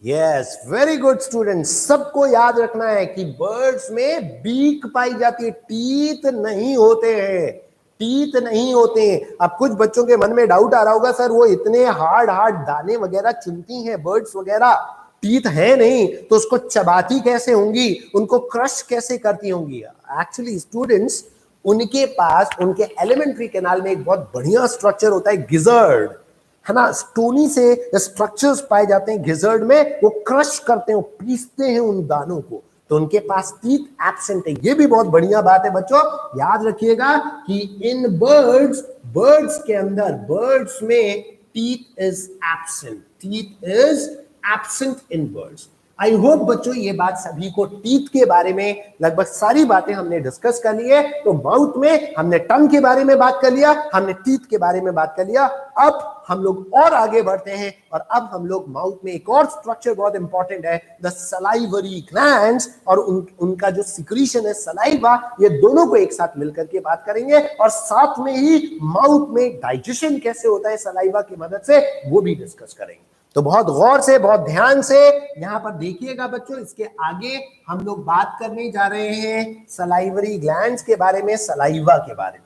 Yes, very good student. सबको याद रखना है कि बर्ड्स में बीक पाई जाती है, टीथ नहीं होते हैं, टीथ नहीं होते हैं। अब कुछ बच्चों के मन में डाउट आ रहा होगा, सर वो इतने हार्ड दाने वगैरह चुनती हैं बर्ड्स वगैरह, टीथ है नहीं, तो उसको चबाती कैसे होंगी, उनको क्रश कैसे करती होंगी? एक्चुअली स्टूडेंट्स, उनके पास, उनके एलिमेंट्री कैनाल में एक बहुत बढ़िया स्ट्रक्चर होता है, गिजर्ड, है ना। स्टोनी से स्ट्रक्चर्स पाए जाते हैं गिजर्ड में, वो क्रश करते हैं, वो पीसते हैं उन दानों को, तो उनके पास टीथ एब्सेंट है। ये भी बहुत बढ़िया बात है बच्चों, याद रखिएगा कि इन बर्ड्स के अंदर, बर्ड्स में teeth is absent in birds. I hope बच्चों ये बात सभी को, टीथ के बारे में लगभग सारी बातें हमने डिस्कस कर ली है। तो माउथ में हमने टंग के बारे में बात कर लिया, हमने टीथ के बारे में बात कर लिया। अब हम लोग और आगे बढ़ते हैं और अब हम लोग माउथ में एक और स्ट्रक्चर बहुत इंपॉर्टेंट है, द सलाइवरी ग्लैंड्स, और उनका जो सिक्रीशन है सलाइवा, ये दोनों को एक साथ मिलकर के बात करेंगे। और साथ में ही माउथ में डाइजेशन कैसे होता है सलाइवा की मदद से, वो भी डिस्कस करेंगे। तो बहुत गौर से, बहुत ध्यान से यहां पर देखिएगा बच्चों। इसके आगे हम लोग बात करने जा रहे हैं सलाइवरी ग्लैंड्स के बारे में, सलाइवा के बारे में।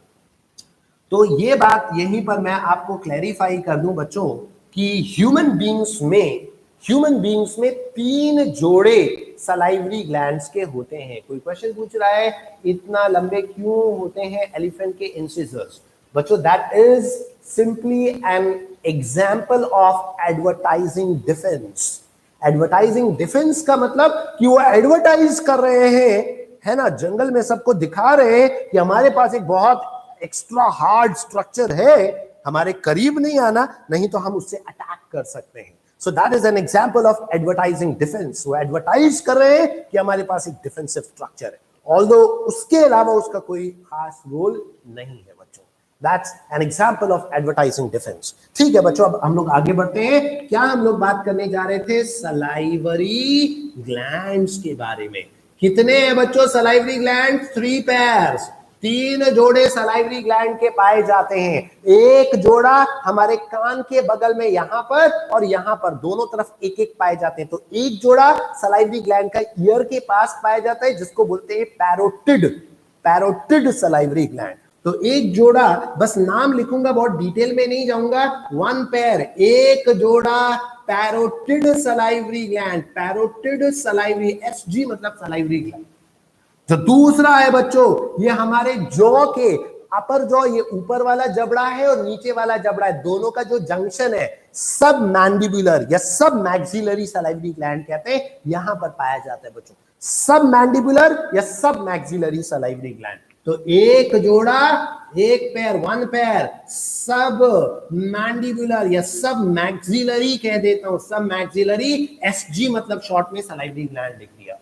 तो ये बात यहीं पर मैं आपको क्लैरिफाई कर दूं बच्चों कि ह्यूमन बींग्स में 3 जोड़े सलाइवरी ग्लैंड्स के होते हैं। कोई क्वेश्चन पूछ रहा है इतना लंबे क्यों होते हैं एलिफेंट के इंसिजर्स? बच्चों that is simply an example of advertising defence. Advertising defence का मतलब कि वो एडवर्टाइज कर रहे हैं, है ना, जंगल में सबको दिखा रहे हैं कि हमारे पास एक बहुत एक्स्ट्रा हार्ड स्ट्रक्चर है, हमारे करीब नहीं आना, नहीं तो हम उससे अटैक कर सकते हैं। So that is an example of advertising defence. वो एडवर्टाइज कर रहे हैं कि हमारे पास एक डिफेंसिव स्ट्रक्चर है, ऑल्दो उसके अलावा उसका कोई खास रोल नहीं है बच्चों। That's an example of advertising defense. ठीक है बच्चों, अब हम लोग आगे बढ़ते हैं। क्या हम लोग बात करने जा रहे थे? सलाइवरी ग्लैंड्स के बारे में। कितने हैं बच्चों सलाइवरी ग्लैंड? 3 पेयर्स, 3 जोड़े सलाइवरी ग्लैंड के पाए जाते हैं। एक जोड़ा हमारे कान के बगल में यहां पर और यहां पर दोनों तरफ एक एक पाए जाते हैं। तो एक जोड़ा सलाइवरी ग्लैंड का ईयर के पास पाया जाता है, जिसको बोलते हैं पैरोटिड, पैरोटिड सलाइवरी ग्लैंड। तो एक जोड़ा, बस नाम लिखूंगा, बहुत डिटेल में नहीं जाऊंगा। 1 पेयर, एक जोड़ा parotid salivary gland, parotid salivary, SG मतलब सलाइवरी ग्लैंड। जो दूसरा है बच्चों, ये हमारे जॉ के अपर जॉ, ये ऊपर वाला जबड़ा है और नीचे वाला जबड़ा है, दोनों का जो जंक्शन है, सब मैंडिबुलर या सब मैक्सिलरी सलाइवरी ग्लैंड कहते हैं, यहां पर पाया जाता है बच्चों। सब मैंडिबुलर या सब मैक्सिलरी सलाइवरी ग्लैंड। तो एक जोड़ा, एक पेयर, 1 पेयर, सब मैंडिबुलर या सब मैक्सिलरी कह देता हूं, सब मैक्सिलरी, एसजी मतलब शॉर्ट में सलाइवरी ग्लैंड लिख दिया।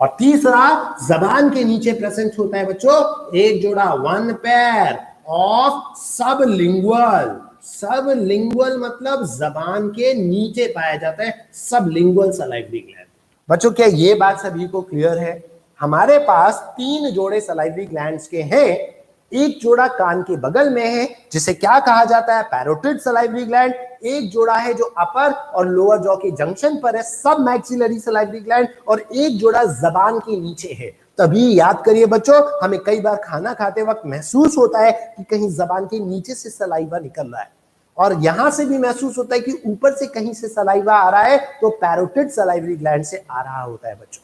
और तीसरा जबान के नीचे प्रेजेंट होता है बच्चों, एक जोड़ा, 1 पेयर ऑफ सबलिंगुअल, सबलिंगुअल मतलब जबान के नीचे पाया जाता है, सबलिंगुअल सलाइवरी ग्लैंड। बच्चों क्या ये बात सभी को क्लियर है? हमारे पास 3 जोड़े सलाइवरी ग्लैंड्स के हैं। एक जोड़ा कान के बगल में है, जिसे क्या कहा जाता है? Parotid salivary gland. एक जोड़ा है जो अपर और लोअर जॉ के जंक्शन पर है, सब मैक्सिलरी सलाइवरी ग्लैंड। और एक जोड़ा जबान के नीचे है। तभी याद करिए बच्चों, हमें कई बार खाना खाते वक्त महसूस होता है कि कहीं जबान के नीचे से सलाइवा निकल रहा है, और यहां से भी महसूस होता है कि ऊपर से कहीं से सलाइवा आ रहा है, तो पैरोटिड सलाइवरी ग्लैंड से आ रहा होता है बच्चों।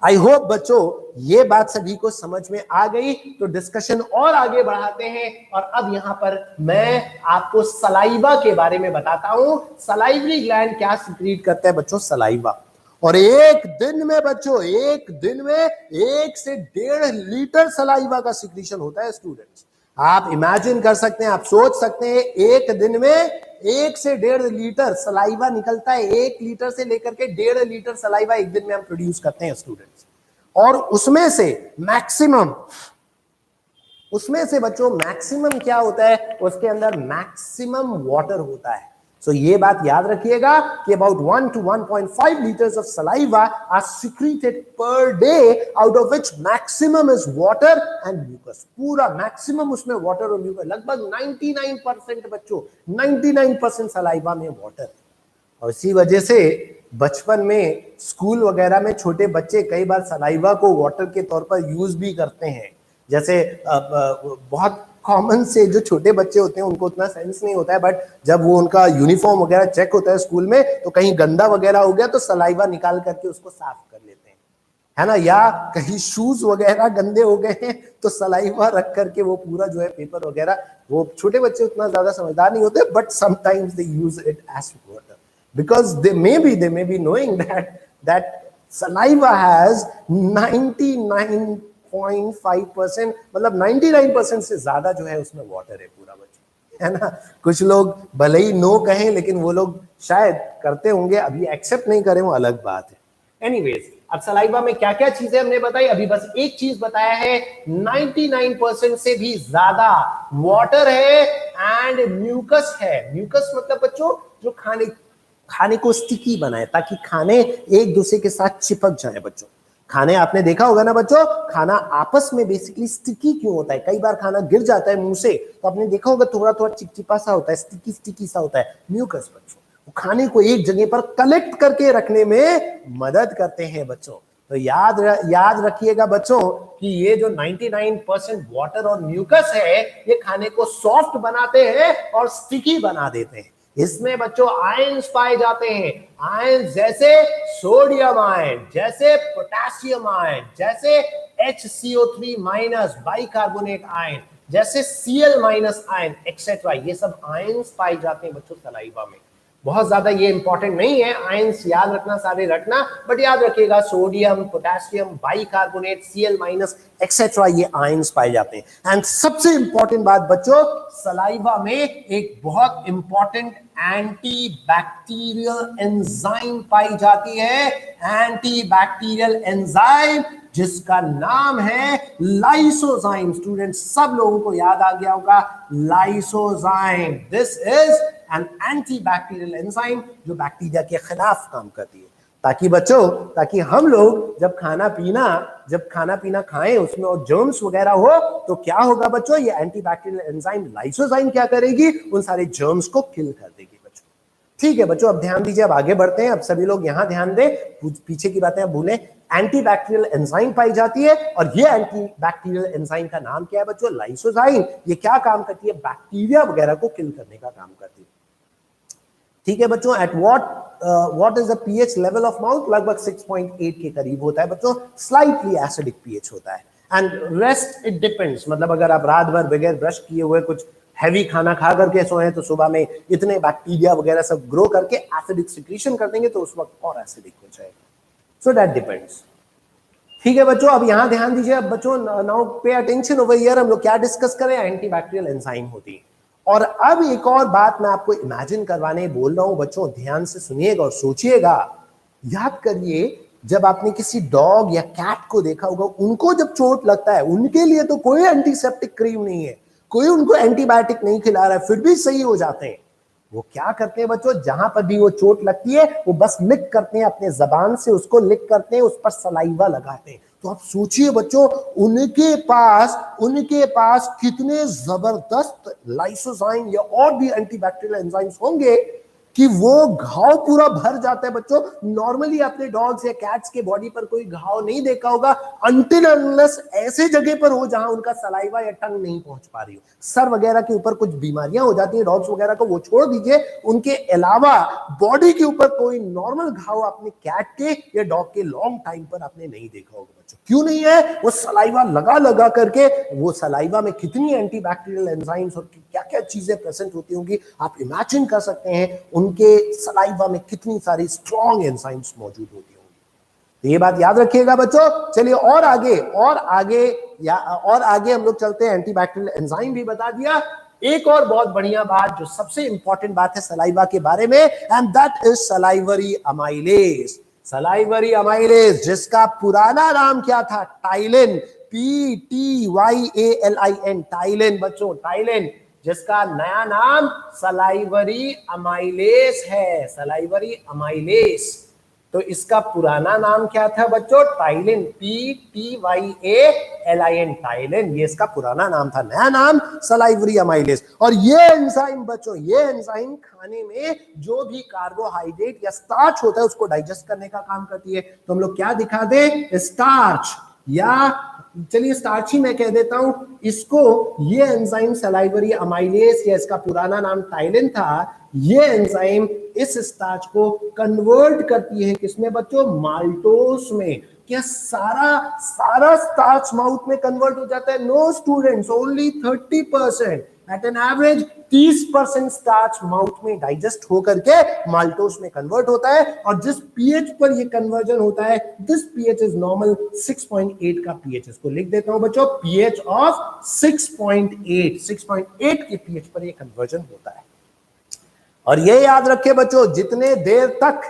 आई होप बच्चों ये बात सभी को समझ में आ गई। तो डिस्कशन और आगे बढ़ाते हैं, और अब यहां पर मैं आपको सलाइवा के बारे में बताता हूं। सलाइवरी ग्लैंड क्या सिक्रीट करता है बच्चों? सलाइवा। और एक दिन में बच्चों, एक दिन में 1 से 1.5 लीटर सलाइवा का सिक्रीशन होता है स्टूडेंट्स। आप इमेजिन कर सकते हैं, आप सोच सकते हैं, एक दिन में 1 से 1.5 लीटर सलाइवा निकलता है। 1 लीटर से लेकर के 1.5 लीटर सलाइवा एक दिन में हम प्रोड्यूस करते हैं स्टूडेंट्स। और उसमें से मैक्सिमम, उसमें से बच्चों मैक्सिमम क्या होता है? उसके अंदर मैक्सिमम वाटर होता है। सो ये बात याद रखिएगा कि about 1 to 1.5 liters of saliva are secreted per day, out of which maximum is water and mucus. पूरा मैक्सिमम उसमें वाटर और म्यूकस, लगभग 99% बच्चों, 99% सलाइवा में वाटर है। और इसी वजह से बचपन में स्कूल वगैरह में छोटे बच्चे कई बार सलाइवा को वाटर के तौर पर यूज भी करते हैं। जैसे बहुत कॉमन से जो छोटे बच्चे होते हैं उनको उतना सेंस नहीं होता है, बट जब वो उनका यूनिफॉर्म वगैरह चेक होता है स्कूल में, तो कहीं गंदा वगैरह हो गया तो सलाइवा निकाल करके उसको साफ कर लेते हैं, है ना। या कहीं शूज वगैरह गंदे हो गए हैं तो सलाइवा रख करके वो पूरा जो है पेपर वगैरह, वो छोटे बच्चे उतना ज्यादा समझदार नहीं होते, but sometimes they use it as water because they may be knowing that saliva has 99.5%, मतलब 99% से ज्यादा जो है उसमें वाटर है पूरा बच्चों, है ना। कुछ लोग भले ही नो कहें, लेकिन वो लोग शायद करते होंगे, अभी एक्सेप्ट नहीं करें वो अलग बात है। एनीवेज, अब सलाइवा में क्या क्या चीजें हमने बताई, अभी बस एक चीज बताया है, 99% से भी ज्यादा वाटर है एंड म्यूकस है। म्यूकस मतलब बच्चों जो खाने को स्टिकी बनाए, ताकि खाने एक दूसरे के साथ चिपक जाए बच्चों। खाने आपने देखा होगा ना बच्चों, खाना आपस में बेसिकली स्टिकी क्यों होता है? कई बार खाना गिर जाता है मुंह से, तो आपने देखा होगा थोड़ा थोड़ा चिपचिपा सा होता है, स्टिकी स्टिकी सा होता है। म्यूकस बच्चों वो खाने को एक जगह पर कलेक्ट करके रखने में मदद करते हैं बच्चों। तो याद रखिएगा बच्चों कि ये जो 99% वाटर और म्यूकस है, ये खाने को सॉफ्ट बनाते हैं और स्टिकी बना देते हैं। इसमें बच्चों आयंस पाए जाते हैं, आयंस जैसे सोडियम आयन, जैसे पोटेशियम आयन, जैसे HCO3- बाइकार्बोनेट आयन। जैसे Cl माइनस आयन एक्सेट्रा, ये सब आयंस पाए जाते हैं बच्चों सलाइवा में। बहुत ज्यादा ये इंपॉर्टेंट नहीं है, आयंस याद रखना, सारे रखना, बट याद रखिएगा sodium, potassium, bicarbonate, Cl minus etcetera, ये आयंस पाए जाते हैं। एंड सबसे इंपॉर्टेंट बात बच्चों, सलाइवा में एक बहुत इंपॉर्टेंट एंटी बैक्टीरियल एंजाइम पाई जाती है, एंटी बैक्टीरियल एंजाइम जिसका नाम है लाइसोजाइम। स्टूडेंट्स सब लोगों को याद आ गया होगा lysozyme. This is an antibacterial enzyme जो बैक्टीरिया के खिलाफ काम करती है, ताकि बच्चों, ताकि हम लोग जब खाना पीना खाएं उसमें और जर्म्स वगैरह हो तो क्या होगा बच्चों, ये एंटीबैक्टीरियल एंजाइम लाइसोजाइम क्या करेगी, उन सारे जर्म्स को किल कर देगी बच्चों। ठीक है बच्चों, अब ध्यान दीजिए, अब आगे बढ़ते हैं। अब सभी लोग यहां ध्यान दें, पीछे की बातें अब भूलें। एंटीबैक्टीरियल एंजाइम पाई जाती है और ये एंटीबैक्टीरियल एंजाइम का नाम क्या है बच्चों, लाइसोजाइम। ये क्या काम करती है, बैक्टीरिया वगैरह को किल करने का काम करती है। ठीक है बच्चों, at what is the pH level of mouth, लगभग 6.8 के करीब होता है बच्चों, स्लाइटली एसिडिक पीएच होता है। एंड रेस्ट इट डिपेंड्स, मतलब अगर आप रात भर बगैर ब्रश किए हुए कुछ हैवी खाना खा करके सोए तो सुबह में इतने बैक्टीरिया वगैरह सब ग्रो करके एसिडिक सिक्रीशन कर देंगे, तो उस वक्त और एसिडिक हो जाएगा। So that depends. ठीक है बच्चों, अब यहां ध्यान दीजिए। अब बच्चों now pay attention over here, हम लोग क्या डिस्कस करें, एंटीबैक्टीरियल एंजाइम होती है। और अब एक और बात मैं आपको इमेजिन करवाने बोल रहा हूं बच्चों, ध्यान से सुनिएगा और सोचिएगा। याद करिए, जब आपने किसी डॉग या कैट को देखा होगा, उनको जब चोट लगता है, उनके लिए तो कोई एंटीसेप्टिक क्रीम नहीं है, कोई उनको एंटीबायोटिक नहीं खिला रहा है, फिर भी सही हो जाते हैं। वो क्या करते हैं बच्चों, जहां पर भी वो चोट लगती है वो बस लिक करते हैं, अपने जबान से उसको लिक करते हैं, उस पर सलाइवा लगाते हैं। तो आप सोचिए बच्चों, उनके पास कितने जबरदस्त लाइसोजाइम या और भी एंटीबैक्टीरियल एंजाइम्स होंगे कि वो घाव पूरा भर जाता है बच्चों। नॉर्मली अपने डॉग्स या कैट्स के बॉडी पर कोई घाव नहीं देखा होगा अनटिल अनलेस ऐसे जगह पर हो जहां उनका सलाइवा या टंग नहीं पहुंच पा रही हो। सर वगैरह के ऊपर कुछ बीमारियां हो जाती है डॉग्स वगैरह को, वो छोड़ दीजिए, उनके अलावा बॉडी के ऊपर कोई नॉर्मल घाव अपने कैट के या डॉग के लॉन्ग टाइम पर आपने नहीं देखा होगा बच्चों। क्यों नहीं है, वो सलाइवा लगा करके, वो सलाइवा में कितनी एंटीबैक्टीरियल एंजाइम्स और क्या क्या चीजें प्रेजेंट होती होंगी, आप इमेजिन कर सकते हैं उनके सलाइवा में कितनी सारी स्ट्रॉन्ग एंजाइम्स मौजूद होती होंगी। तो ये बात याद रखिएगा बच्चों। चलिए और आगे हम लोग चलते हैं। एंटीबैक्टीरियल एंजाइम भी बता दिया। एक और बहुत बढ़िया बात जो सबसे इंपॉर्टेंट बात है सलाइवा के बारे में, and that is salivary amylase. Salivary amylase जिसका पुराना नाम क्या था, टाइलिन, PTYALIN, टाइलिन बच्चों, टाइलिन, जिसका नया नाम सलाइवरी अमाइलेज है, सलाइवरी अमाइलेज। तो इसका पुराना नाम क्या था बच्चों, टाइलिन, PTYALIN, टाइलिन, ये इसका पुराना नाम था, नया नाम सलाइवरी अमाइलेज। और ये एंजाइम बच्चों, ये एंजाइम खाने में जो भी कार्बोहाइड्रेट या स्टार्च होता है उसको डाइजेस्ट करने का काम करती है। तो हम लोग क्या दिखा दे, स्टार्च, या चलिए स्टार्च ही मैं कह देता हूं इसको। ये एंजाइम सलाइवरी अमाइलेज, या इसका पुराना नाम टाइलिन था, ये एंजाइम इस स्टार्च को कन्वर्ट करती है किसमें बच्चों, माल्टोस में। क्या सारा स्टार्च माउथ में कन्वर्ट हो जाता है? No students, only 30%। At an average 30% starch mouth में डाइजेस्ट होकर के माल्टोस में कन्वर्ट होता है। और जिस पीएच पर ये कन्वर्जन होता है, दिस पीएच इज नॉर्मल 6.8 का पीएच। इसको लिख देता हूं बच्चों, पीएच ऑफ 6.8 के पीएच पर ये कन्वर्जन होता है। और ये याद रखे बच्चों, जितने देर तक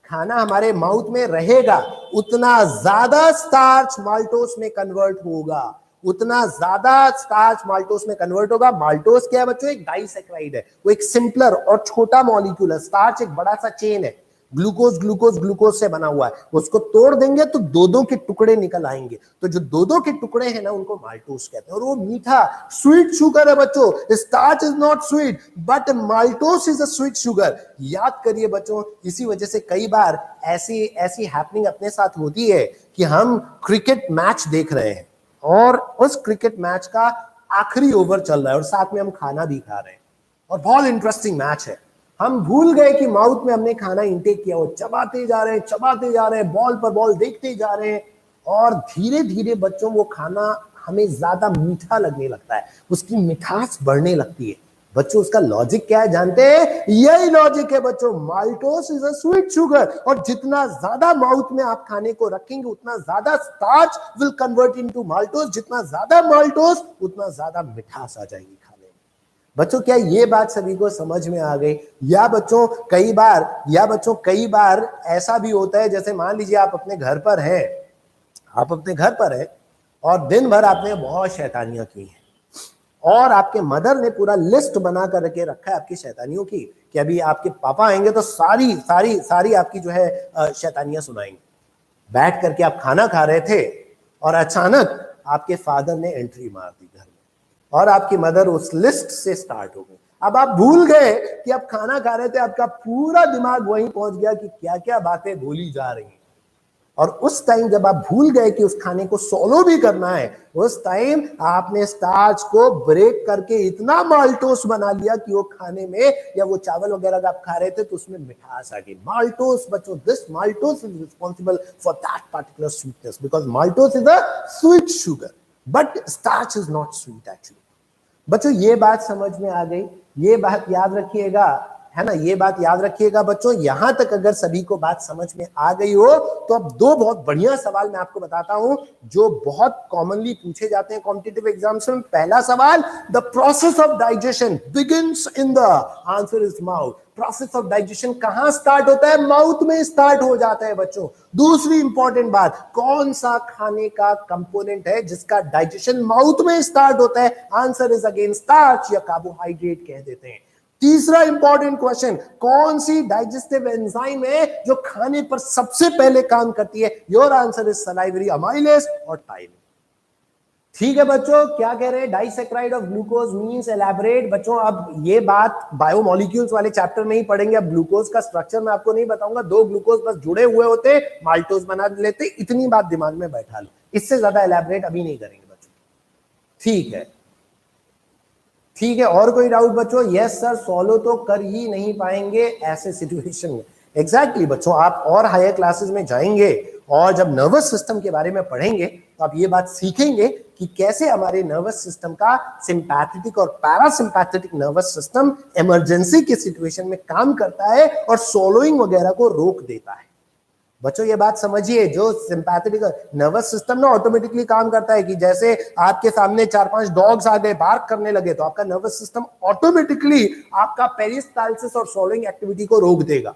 खाना हमारे माउथ में रहेगा उतना ज्यादा स्टार्च माल्टोस में कन्वर्ट होगा, उतना ज्यादा स्टार्च माल्टोस में कन्वर्ट होगा। माल्टोस क्या है बच्चों, एक डाइसैकराइड है, वो एक सिंपलर और छोटा मॉलिक्यूल है। स्टार्च एक बड़ा सा चेन है, ग्लूकोज से बना हुआ है। उसको तोड़ देंगे तो दो के टुकड़े निकल आएंगे। तो जो दो के टुकड़े हैं ना, उनको माल्टोस कहते हैं। और वो मीठा स्वीट शुगर है बच्चों। Starch is not sweet but maltose is a sweet sugar. याद करिए बच्चों, इसी वजह से कई बार ऐसी हैपनिंग अपने साथ होती है कि हम क्रिकेट मैच देख रहे हैं और उस क्रिकेट मैच का आखिरी ओवर चल रहा है और साथ में हम खाना भी खा रहे हैं और बहुत इंटरेस्टिंग मैच है। हम भूल गए कि माउथ में हमने खाना इंटेक किया, वो चबाते जा रहे हैं, बॉल पर बॉल देखते जा रहे हैं और धीरे धीरे बच्चों वो खाना हमें ज्यादा मीठा लगने लगता है, उसकी मिठास बढ़ने लगती है। बच्चों उसका लॉजिक क्या है जानते हैं? यही लॉजिक है बच्चों, maltose is a sweet sugar, और जितना ज्यादा माउथ में आप खाने को रखेंगे उतना ज्यादा starch will convert into maltose, जितना ज्यादा माल्टोस उतना ज्यादा मिठास आ जाएगी खाने में। बच्चों क्या ये बात सभी को समझ में आ गई? या बच्चों कई बार ऐसा भी होता है, जैसे मान लीजिए आप अपने घर पर है और दिन भर आपने बहुत शैतानियां की हैं और आपके मदर ने पूरा लिस्ट बना कर के रखा है आपकी शैतानियों की, कि अभी आपके पापा आएंगे तो सारी सारी सारी आपकी जो है शैतानियां सुनाएंगे। बैठ करके आप खाना खा रहे थे और अचानक आपके फादर ने एंट्री मार दी घर में और आपकी मदर उस लिस्ट से स्टार्ट हो गई। अब आप भूल गए कि आप खाना खा रहे थे, आपका पूरा दिमाग वहीं पहुंच गया कि क्या क्या बातें बोली जा रही हैं। और उस टाइम जब आप भूल गए कि उस खाने को सोलो भी करना है, उस टाइम आपने स्टार्च को ब्रेक करके इतना माल्टोस बना लिया कि वो खाने में, या वो चावल वगैरह आप खा रहे थे तो उसमें मिठास आ गई। माल्टोस बच्चों, this maltose is responsible for that particular sweetness, because maltose is a sweet sugar but starch is not sweet actually. बच्चों ये बात समझ में आ गई, ये बात याद रखिएगा, है ना, ये बात याद रखिएगा बच्चों। यहां तक अगर सभी को बात समझ में आ गई हो तो अब दो बहुत बढ़िया सवाल मैं आपको बताता हूं जो बहुत कॉमनली पूछे जाते हैं कॉम्पिटिटिव एग्जाम्स में। पहला सवाल, the process of digestion begins in the, answer is mouth. Process of digestion कहां स्टार्ट होता है? माउथ में स्टार्ट हो जाता है बच्चों। दूसरी इंपॉर्टेंट बात, कौन सा खाने का कंपोनेंट है जिसका डाइजेशन माउथ में स्टार्ट होता है? आंसर इज अगेन स्टार्च या कार्बोहाइड्रेट कह देते हैं। तीसरा इंपॉर्टेंट क्वेश्चन, कौन सी डाइजेस्टिव एंजाइम है जो खाने पर सबसे पहले काम करती है? Your answer is salivary amylase और टाइमिन। ठीक है बच्चों, क्या कह रहे हैं? Disaccharide of glucose means elaborate. बच्चों अब ये बात बायोमोलिक्यूल्स वाले चैप्टर में ही पढ़ेंगे, अब ग्लूकोज का स्ट्रक्चर मैं आपको नहीं बताऊंगा। दो ग्लूकोज बस जुड़े हुए होते, माल्टोज बना लेते, इतनी बात दिमाग में बैठा लो, इससे ज्यादा एलैबोरेट अभी नहीं करेंगे बच्चों। ठीक है, और कोई डाउट बच्चों? यस सर, सोलो तो कर ही नहीं पाएंगे ऐसे सिचुएशन में। एग्जैक्टली बच्चों, आप और हायर क्लासेस में जाएंगे और जब नर्वस सिस्टम के बारे में पढ़ेंगे तो आप ये बात सीखेंगे कि कैसे हमारे नर्वस सिस्टम का सिंपैथेटिक और पैरासिम्पैथेटिक नर्वस सिस्टम इमरजेंसी की सिचुएशन में काम करता है और सोलोइंग वगैरह को रोक देता है। बच्चों ये बात समझिए, जो सिंपैथेटिक नर्वस सिस्टम ना ऑटोमेटिकली काम करता है कि जैसे आपके सामने 4-5 डॉग्स आ गए, बार्क करने लगे, तो आपका नर्वस सिस्टम ऑटोमेटिकली आपका पेरिस्टाल्सिस और सोलोइंग एक्टिविटी को रोक देगा।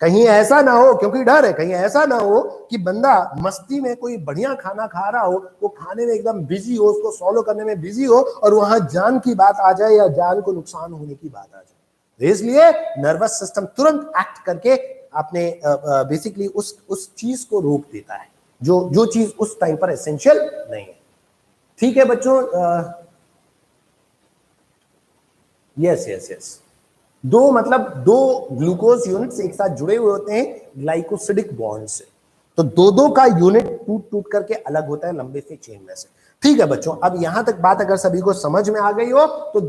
कहीं ऐसा ना हो, क्योंकि डर है, कहीं ऐसा ना हो कि बंदा मस्ती में कोई बढ़िया खाना खा रहा हो, वो खाने में एकदम बिजी हो, उसको सोलो करने में बिजी हो और वहां जान की बात आ जाए या जान को नुकसान होने की बात आ जाए। इसलिए नर्वस सिस्टम तुरंत एक्ट करके आपने बेसिकली उस चीज को रोक देता है जो चीज उस टाइम पर एसेंशियल नहीं है। ठीक है बच्चों, यस, दो ग्लूकोज यूनिट्स एक साथ जुड़े हुए होते हैं ग्लाइकोसिडिक बॉन्ड से, तो दो का यूनिट टूट करके अलग होता है लंबे से चेन में से। ठीक है बच्चों, अब यहां तक बात अगर सभी को समझ में आ गई हो तो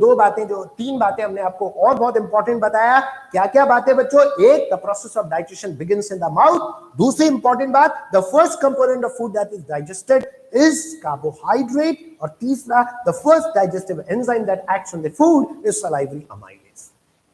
तीन बातें हमने आपको और बहुत इंपॉर्टेंट बताया। क्या क्या बातें बच्चों? एक, the process of digestion begins in the mouth. दूसरी इंपॉर्टेंट बात, the first component of food that is digested is carbohydrate. और तीसरा, the first digestive enzyme that acts on the food is salivary amylase.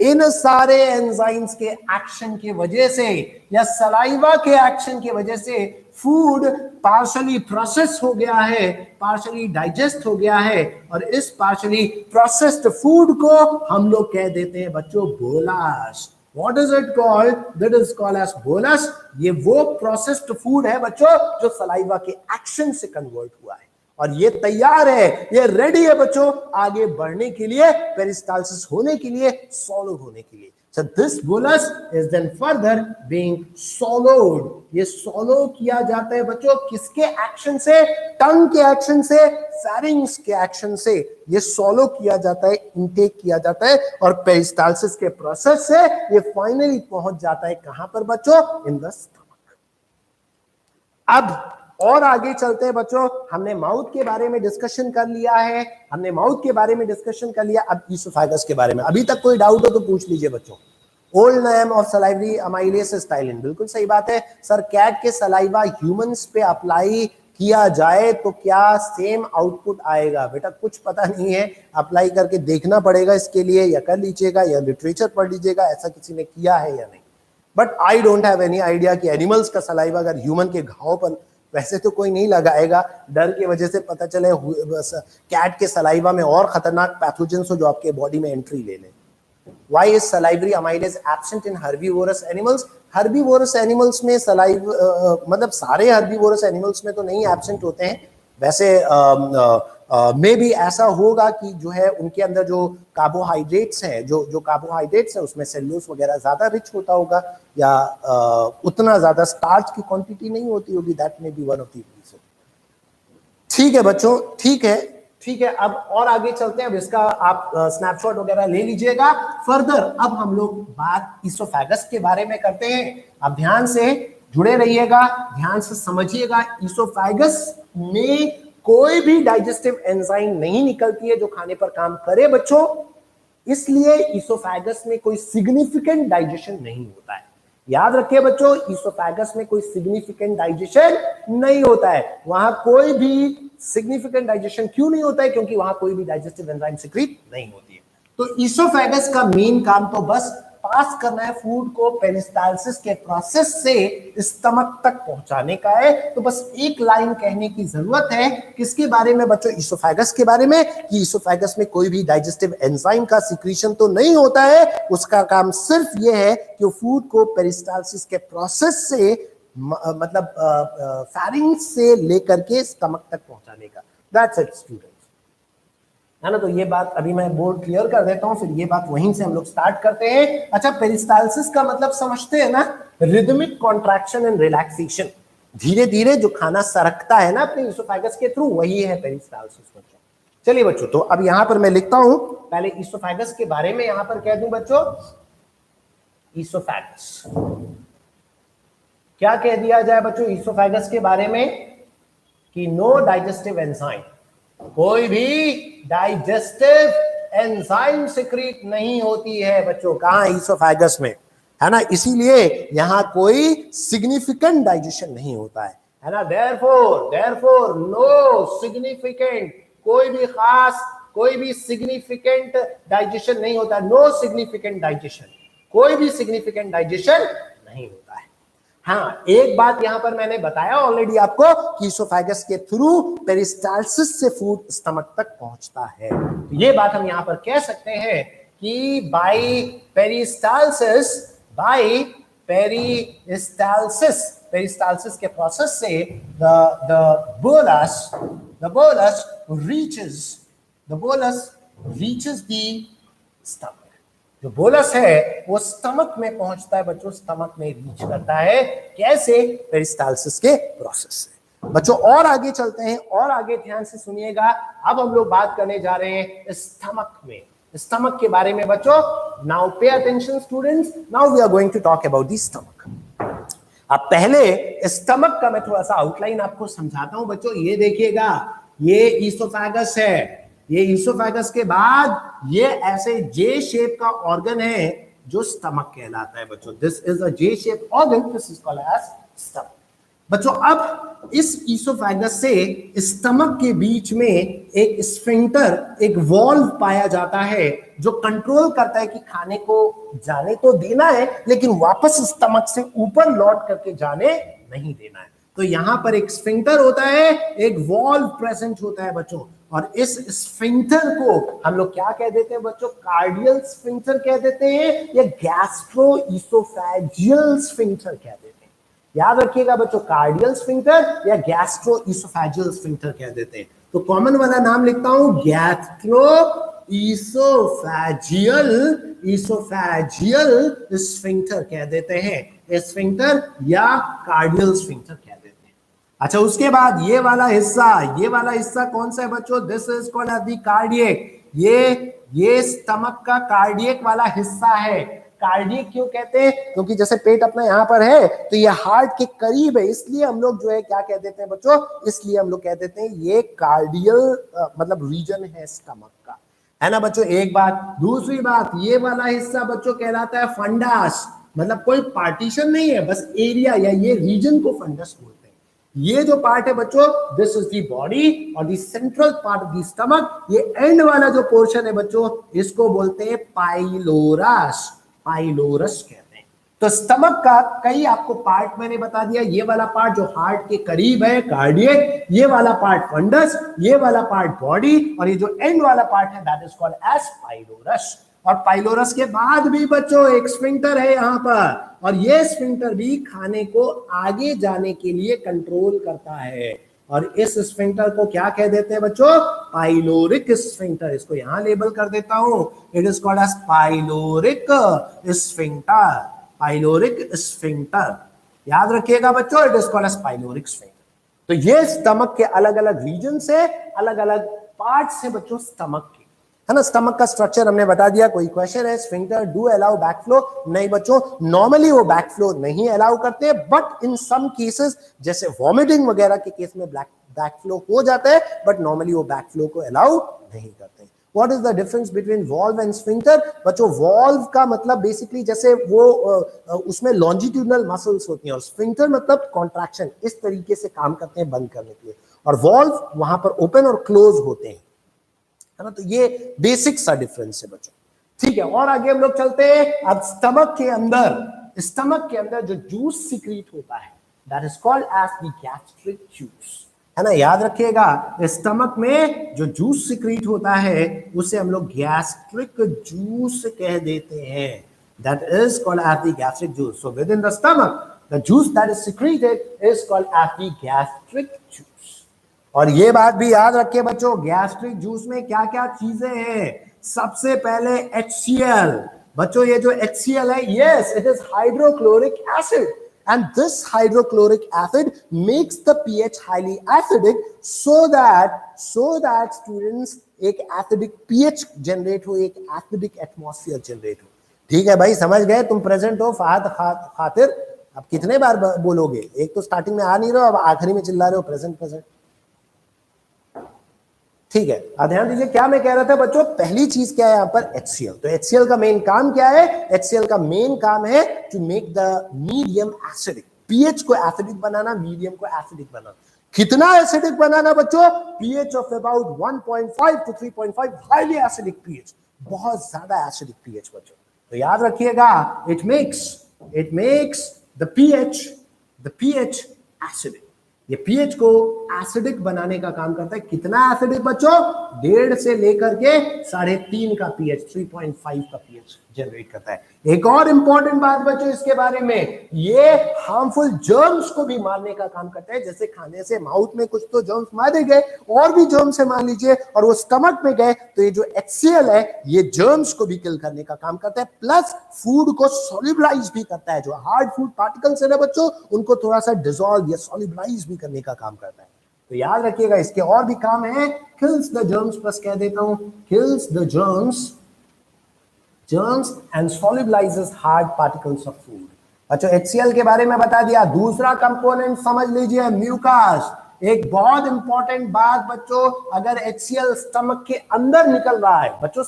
इन सारे enzymes के action की वजह से या सलाइवा के एक्शन की वजह से फूड पार्शली प्रोसेस हो गया है, पार्शली डाइजेस्ट हो गया है, और इस पार्शली प्रोसेस्ड फूड को हम लोग कह देते हैं बच्चों bolus. What is it called? That is called as bolus। ये वो प्रोसेस्ड फूड है बच्चों जो सलाइवा के एक्शन से कन्वर्ट हुआ है और ये तैयार है, ये रेडी है बच्चों आगे बढ़ने के लिए, पेरिस्टाल्सिस होने के लिए, सोलो होने के लिए। So this bolus is then further being swallowed। ये सोलो किया जाता है बच्चों किसके एक्शन से? टंग के एक्शन से, फेरिंग्स के एक्शन से ये सोलो किया जाता है, इनटेक किया जाता है और पेरिस्टाल्सिस के प्रोसेस से ये फाइनली पहुंच जाता है कहां पर बच्चों? इन द स्टमक। अब और आगे चलते हैं बच्चों, हमने माउथ के बारे में डिस्कशन कर लिया है, अब ईसोफेगस के बारे में अभी तक कोई डाउट हो तो पूछ लीजिए बच्चों। Old name of salivary amylase is ptyalin. बिल्कुल सही बात है सर, कैट के सलाइवा ह्यूमंस पे अप्लाई किया जाए तो क्या सेम आउटपुट आएगा? बेटा कुछ पता नहीं है, अप्लाई करके देखना पड़ेगा इसके लिए, या कर लीजिएगा या लिटरेचर पढ़ लीजिएगा ऐसा किसी ने किया है या नहीं। But I don't have any idea कि एनिमल्स का सलाइवा अगर ह्यूमन के घाव पर, वैसे तो कोई नहीं लगाएगा, डर की वजह से पता चले कैट के सलाइवा में और खतरनाक पैथोजेंस हो जो आपके बॉडी में एंट्री ले लें। Why is salivary amylase absent in herbivorous animals? Herbivorous animals में मतलब सारे herbivorous animals में तो नहीं absent होते हैं, वैसे मे भी ऐसा होगा कि जो है उनके अंदर जो कार्बोहाइड्रेट्स हैं, जो कार्बोहाइड्रेट्स हैं उसमें सेल्यूलोज वगैरह ज्यादा रिच होता होगा, या उतना ज्यादा स्टार्च की क्वांटिटी नहीं होती होगी, that may be one of the reason. ठीक है बच्चों, ठीक है, ठीक है। अब और आगे चलते हैं, अब इसका आप स्नैपशॉट वगैरह ले लीजिएगा। फर्दर अब हम लोग बात ईसोफेगस के बारे में करते हैं। अब ध्यान से जुड़े रहिएगा, ध्यान से समझिएगा। ईसोफेगस में कोई भी डाइजेस्टिव एंजाइम नहीं निकलती है जो खाने पर काम करे बच्चों, इसलिए ईसोफेगस में कोई सिग्निफिकेंट डाइजेशन नहीं होता है। याद रखिए बच्चों, ईसोफेगस में कोई सिग्निफिकेंट डाइजेशन नहीं होता है। वहां कोई भी सिग्निफिकेंट डाइजेशन क्यों नहीं होता है? क्योंकि वहां कोई भी डाइजेस्टिव एंजाइम सिक्रीट नहीं होती है। तो ईसोफेगस का मेन काम तो बस पास करना है फूड को पेरिस्टालसिस के प्रोसेस से स्टमक तक पहुंचाने का है। तो बस एक लाइन कहने की जरूरत है, किसके बारे में बच्चों? ईसोफेगस के बारे में, कि ईसोफेगस में कोई भी डाइजेस्टिव एंजाइम का सिक्रीशन तो नहीं होता है, उसका काम सिर्फ यह है कि फूड को पेरिस्टालसिस के प्रोसेस से मतलब फैरिंग्स से लेकर के स्टमक तक पहुंचाने का। दैट्स इट स्टूडेंट्स, है ना। तो ये बात अभी मैं बोर्ड क्लियर कर देता हूं, फिर ये बात वहीं से हम लोग स्टार्ट करते हैं। अच्छा, पेरिस्टालसिस का मतलब समझते हैं ना, रिदमिक कॉन्ट्रैक्शन एंड रिलैक्सेशन। धीरे धीरे जो खाना सरकता है ना अपने ईसोफेगस के थ्रू, वही है पेरिस्टालसिस बच्चों। चलिए बच्चों, तो अब यहां पर मैं लिखता हूं, पहले ईसोफेगस के बारे में यहां पर कह दूं बच्चों। ईसोफेगस क्या कह दिया जाए बच्चों ईसोफेगस के बारे में? कि नो डाइजेस्टिव एंजाइम, कोई भी डाइजेस्टिव एंजाइम सिक्रीट नहीं होती है बच्चों। कहां? ईसोफेगस में, है ना। इसीलिए यहां कोई सिग्निफिकेंट डाइजेशन नहीं होता है ना। देयरफॉर नो सिग्निफिकेंट, कोई भी खास, कोई भी सिग्निफिकेंट डाइजेशन नहीं होता। नो सिग्निफिकेंट डाइजेशन, कोई भी सिग्निफिकेंट डाइजेशन नहीं होता है। हाँ, एक बात यहां पर मैंने बताया ऑलरेडी आपको कि ईसोफेगस के थ्रू पेरिस्टालसिस से फूड स्टमक तक पहुंचता है। तो ये बात हम यहां पर कह सकते हैं कि बाय पेरिस्टालसिस, पेरिस्टालसिस के प्रोसेस से the bolus reaches the stomach। जो बोलस है वो स्टमक में पहुंचता है बच्चों, स्टमक में रीच करता है। कैसे? पेरिस्टालसिस के प्रोसेस से बच्चों। और आगे चलते हैं, और आगे ध्यान से सुनिएगा। अब हम लोग बात करने जा रहे हैं स्टमक में, स्टमक के बारे में बच्चों। Now pay attention students, now we are going to talk about the stomach. अब पहले स्टमक का मैं थोड़ा सा आउटलाइन आपको समझाता हूं बच्चों। ये देखिएगा, ये ईसोफेगस है। ये ईसोफेगस के बाद ये ऐसे जे शेप का ऑर्गन है जो स्टमक कहलाता है बच्चों। This is a J shape organ, this is called as stomach बच्चों। अब इस ईसोफेगस से स्टमक के बीच में एक स्फिंक्टर, एक वॉल्व पाया जाता है जो कंट्रोल करता है कि खाने को जाने तो देना है, लेकिन वापस स्टमक से ऊपर लौट करके जाने नहीं देना है। तो यहां पर एक स्फिंक्टर होता है, एक वॉल्व प्रेजेंट होता है बच्चों। और इस स्फिंक्टर को हम लोग क्या कह देते हैं बच्चों? कार्डियल स्फिंक्टर कह देते हैं, या गैस्ट्रो ईसोफेजियल स्फिंक्टर कह देते हैं। याद रखिएगा बच्चों, कार्डियल स्फिंक्टर या गैस्ट्रो ईसोफेजियल स्फिंक्टर कह देते हैं। तो कॉमन वाला नाम लिखता हूं, गैस्ट्रो ईसोफेजियल स्फिंक्टर कह देते हैं, स्फिंक्टर या कार्डियल स्फिंक्टर कह देते हैं। अच्छा, उसके बाद ये वाला हिस्सा कौन सा है बच्चों? This is called as the cardiac. ये स्टमक का कार्डियक वाला हिस्सा है। कार्डियक क्यों कहते हैं? क्योंकि जैसे पेट अपना यहाँ पर है तो ये हार्ट के करीब है, इसलिए हम लोग जो है क्या कह देते हैं बच्चों? इसलिए हम लोग कह देते हैं ये कार्डियल मतलब रीजन है स्टमक का, है ना बच्चों। एक बात। दूसरी बात, ये वाला हिस्सा बच्चों कहलाता है फंडस। मतलब कोई पार्टीशन नहीं है, बस एरिया या ये रीजन को फंडस बोलते हैं। ये जो पार्ट है बच्चों, दिस इज द बॉडी, और the central part of the stomach, ये एंड वाला जो पोर्शन है बच्चों, इसको बोलते हैं पाइलोरस। पाइलोरस कहते हैं। तो स्टमक का कई आपको पार्ट मैंने बता दिया। ये वाला पार्ट जो हार्ट के करीब है, कार्डियक, ये वाला पार्ट फंडस, ये वाला पार्ट बॉडी, और ये जो एंड वाला पार्ट है that is called as pylorus. और पाइलोरस के बाद भी बच्चों एक स्फिंक्टर है यहाँ पर, और ये स्फिंक्टर भी खाने को आगे जाने के लिए कंट्रोल करता है, और इस स्फिंक्टर को क्या कह देते हैं बच्चों? Pyloric sphincter. इसको यहां लेबल कर देता हूं, it is called as pyloric sphincter. Pyloric sphincter, याद रखिएगा बच्चों, it is called as pyloric sphincter. तो ये स्टमक के अलग अलग रीजन से, अलग अलग पार्ट से बच्चों स्टमक के, है ना। स्टमक का स्ट्रक्चर हमने बता दिया। कोई क्वेश्चन है? Sphincter do allow backflow? नहीं बच्चों, नॉर्मली वो बैकफ्लो नहीं अलाउ करते, बट इन सम केसेस, जैसे वॉमिटिंग वगैरह के केस में बैकफ्लो हो जाता है, बट नॉर्मली वो बैकफ्लो को अलाउ नहीं करते। What is the difference between valve and sphincter? बच्चों, valve का मतलब बेसिकली जैसे वो उसमें longitudinal muscles होती हैं, और sphincter मतलब contraction, इस तरीके से काम करते हैं बंद करने के लिए, और valve वहां पर open और close होते हैं, है ना। तो ये बेसिक सा डिफरेंस है बच्चों, ठीक है। और आगे हम लोग चलते हैं। अब स्टमक के अंदर जो जूस सिक्रीट होता है that is called as the gastric juice, है ना। याद रखिएगा, स्टमक में जो जूस सिक्रीट होता है उसे हम लोग गैस्ट्रिक जूस कह देते हैं, that is called as the gastric juice. So within the stomach the juice that is secreted is called as the gastric juice. और ये बात भी याद रखिए बच्चों, गैस्ट्रिक जूस में क्या क्या चीजें हैं। सबसे पहले HCl। बच्चों, ये जो HCl है, yes, it is hydrochloric acid, and this hydrochloric acid makes the pH highly acidic, so that students एक acidic pH generate हो, एक acidic atmosphere generate हो। ठीक है भाई, समझ गए? तुम प्रेजेंट हो फहद खातिर? अब कितने बार बोलोगे? एक तो स्टार्टिंग में आ नहीं रहे हो, अब आखिरी में चिल्ला रहे हो प्रेजेंट प्रेजेंट। ठीक है, ध्यान दीजिए क्या मैं कह रहा था बच्चों। पहली चीज क्या है यहाँ पर? HCl। तो HCl का मेन काम क्या है? HCl का मेन काम है to make the medium acidic, pH को एसिडिक बनाना, मीडियम को एसिडिक बनाना। कितना एसिडिक बनाना बच्चों? PH of about 1.5 to 3.5, highly acidic pH, बहुत ज्यादा एसिडिक पीएच बच्चों। तो याद रखिएगा, it makes the pH acidic. ये पीएच को एसिडिक बनाने का काम करता है। कितना एसिडिक बच्चों? 1.5 से लेकर के 3.5 का पीएच, 3.5 का पीएच जनरेट करता है। एक और इंपॉर्टेंट बात बच्चों इसके बारे में, ये हार्मफुल जर्म्स को भी मारने का काम करता है। जैसे खाने से माउथ में कुछ तो जर्म्स मारे गए, और भी जर्म्स है मान लीजिए, और वो स्टमक में गए, तो ये जो HCl है ये जर्म्स को भी किल करने का काम करता है, प्लस फूड को सॉल्युबलाइज भी करता है। जो हार्ड फूड पार्टिकल्स है ना बच्चों, उनको थोड़ा सा डिसॉल्व या सॉल्युबलाइज भी करने का काम करता है। तो याद रखिएगा, इसके और भी काम है। किल्स द जर्म्स, प्लस कह देता हूं, kills the germs and solubilizes hard particles of food। अच्छा, HCl के बारे में बता दिया। दूसरा कंपोनेंट समझ लीजिए, म्यूकस। एक बहुत इंपॉर्टेंट बात बच्चों, अगर HCl स्टमक के अंदर निकल रहा है बच्चों,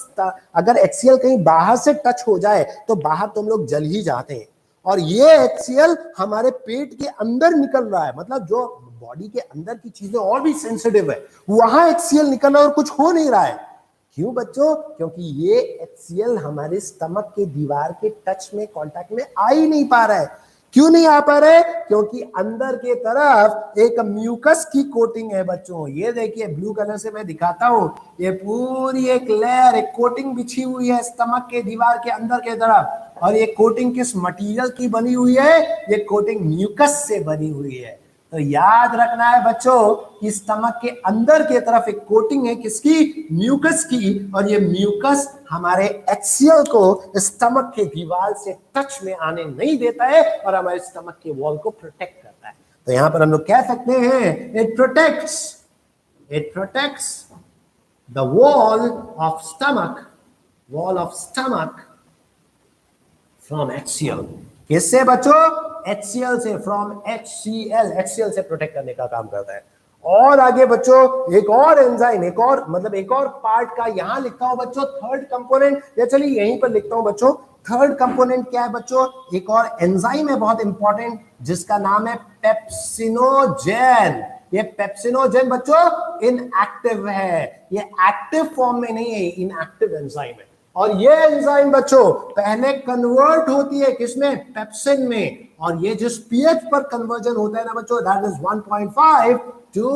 अगर HCl कहीं बाहर से टच हो जाए तो बाहर तो हम लोग जल ही जाते हैं, और ये HCl हमारे पेट के अंदर निकल रहा है, मतलब जो बॉडी के अंदर की चीजें और भी सेंसिटिव है, वहां HCl निकल रहा है और कुछ हो नहीं रहा है। क्यों बच्चों? क्योंकि ये HCl हमारे स्टमक के दीवार के टच में, कांटेक्ट में आ ही नहीं पा रहा है। क्यों नहीं आ पा रहा है? क्योंकि अंदर के तरफ एक म्यूकस की कोटिंग है बच्चों। ये देखिए, ब्लू कलर से मैं दिखाता हूं, ये पूरी एक लेयर, एक कोटिंग बिछी हुई है स्टमक के दीवार के अंदर के तरफ। और ये कोटिंग किस मटेरियल की बनी हुई है? ये कोटिंग म्यूकस से बनी हुई है। तो याद रखना है बच्चों कि स्टमक के अंदर के तरफ एक कोटिंग है, किसकी? म्यूकस की, और ये म्यूकस हमारे HCl को स्टमक के दीवार से टच में आने नहीं देता है, और हमारे स्टमक के वॉल को प्रोटेक्ट करता है। तो यहां पर हम लोग कह सकते हैं, it protects the wall of stomach from HCl। किससे बच्चों? HCl से, फ्रॉम HCl से प्रोटेक्ट करने का काम करता है। और आगे बच्चों एक और एंजाइम, एक और पार्ट का यहां लिखता हूं बच्चों, थर्ड कंपोनेंट, या चलिए यहीं पर लिखता हूं बच्चों, थर्ड कंपोनेंट क्या है बच्चों? एक और एंजाइम है बहुत इंपॉर्टेंट जिसका नाम है पेप्सिनोजेन। ये पेप्सिनोजेन बच्चों इनएक्टिव है, ये एक्टिव फॉर्म में नहीं है, इनएक्टिव एंजाइम है। और ये एंजाइम बच्चों पहले कन्वर्ट होती है किसमें? पेप्सिन में। और ये जिस पीएच पर कन्वर्जन होता है ना बच्चों, दैट इज 1.5 to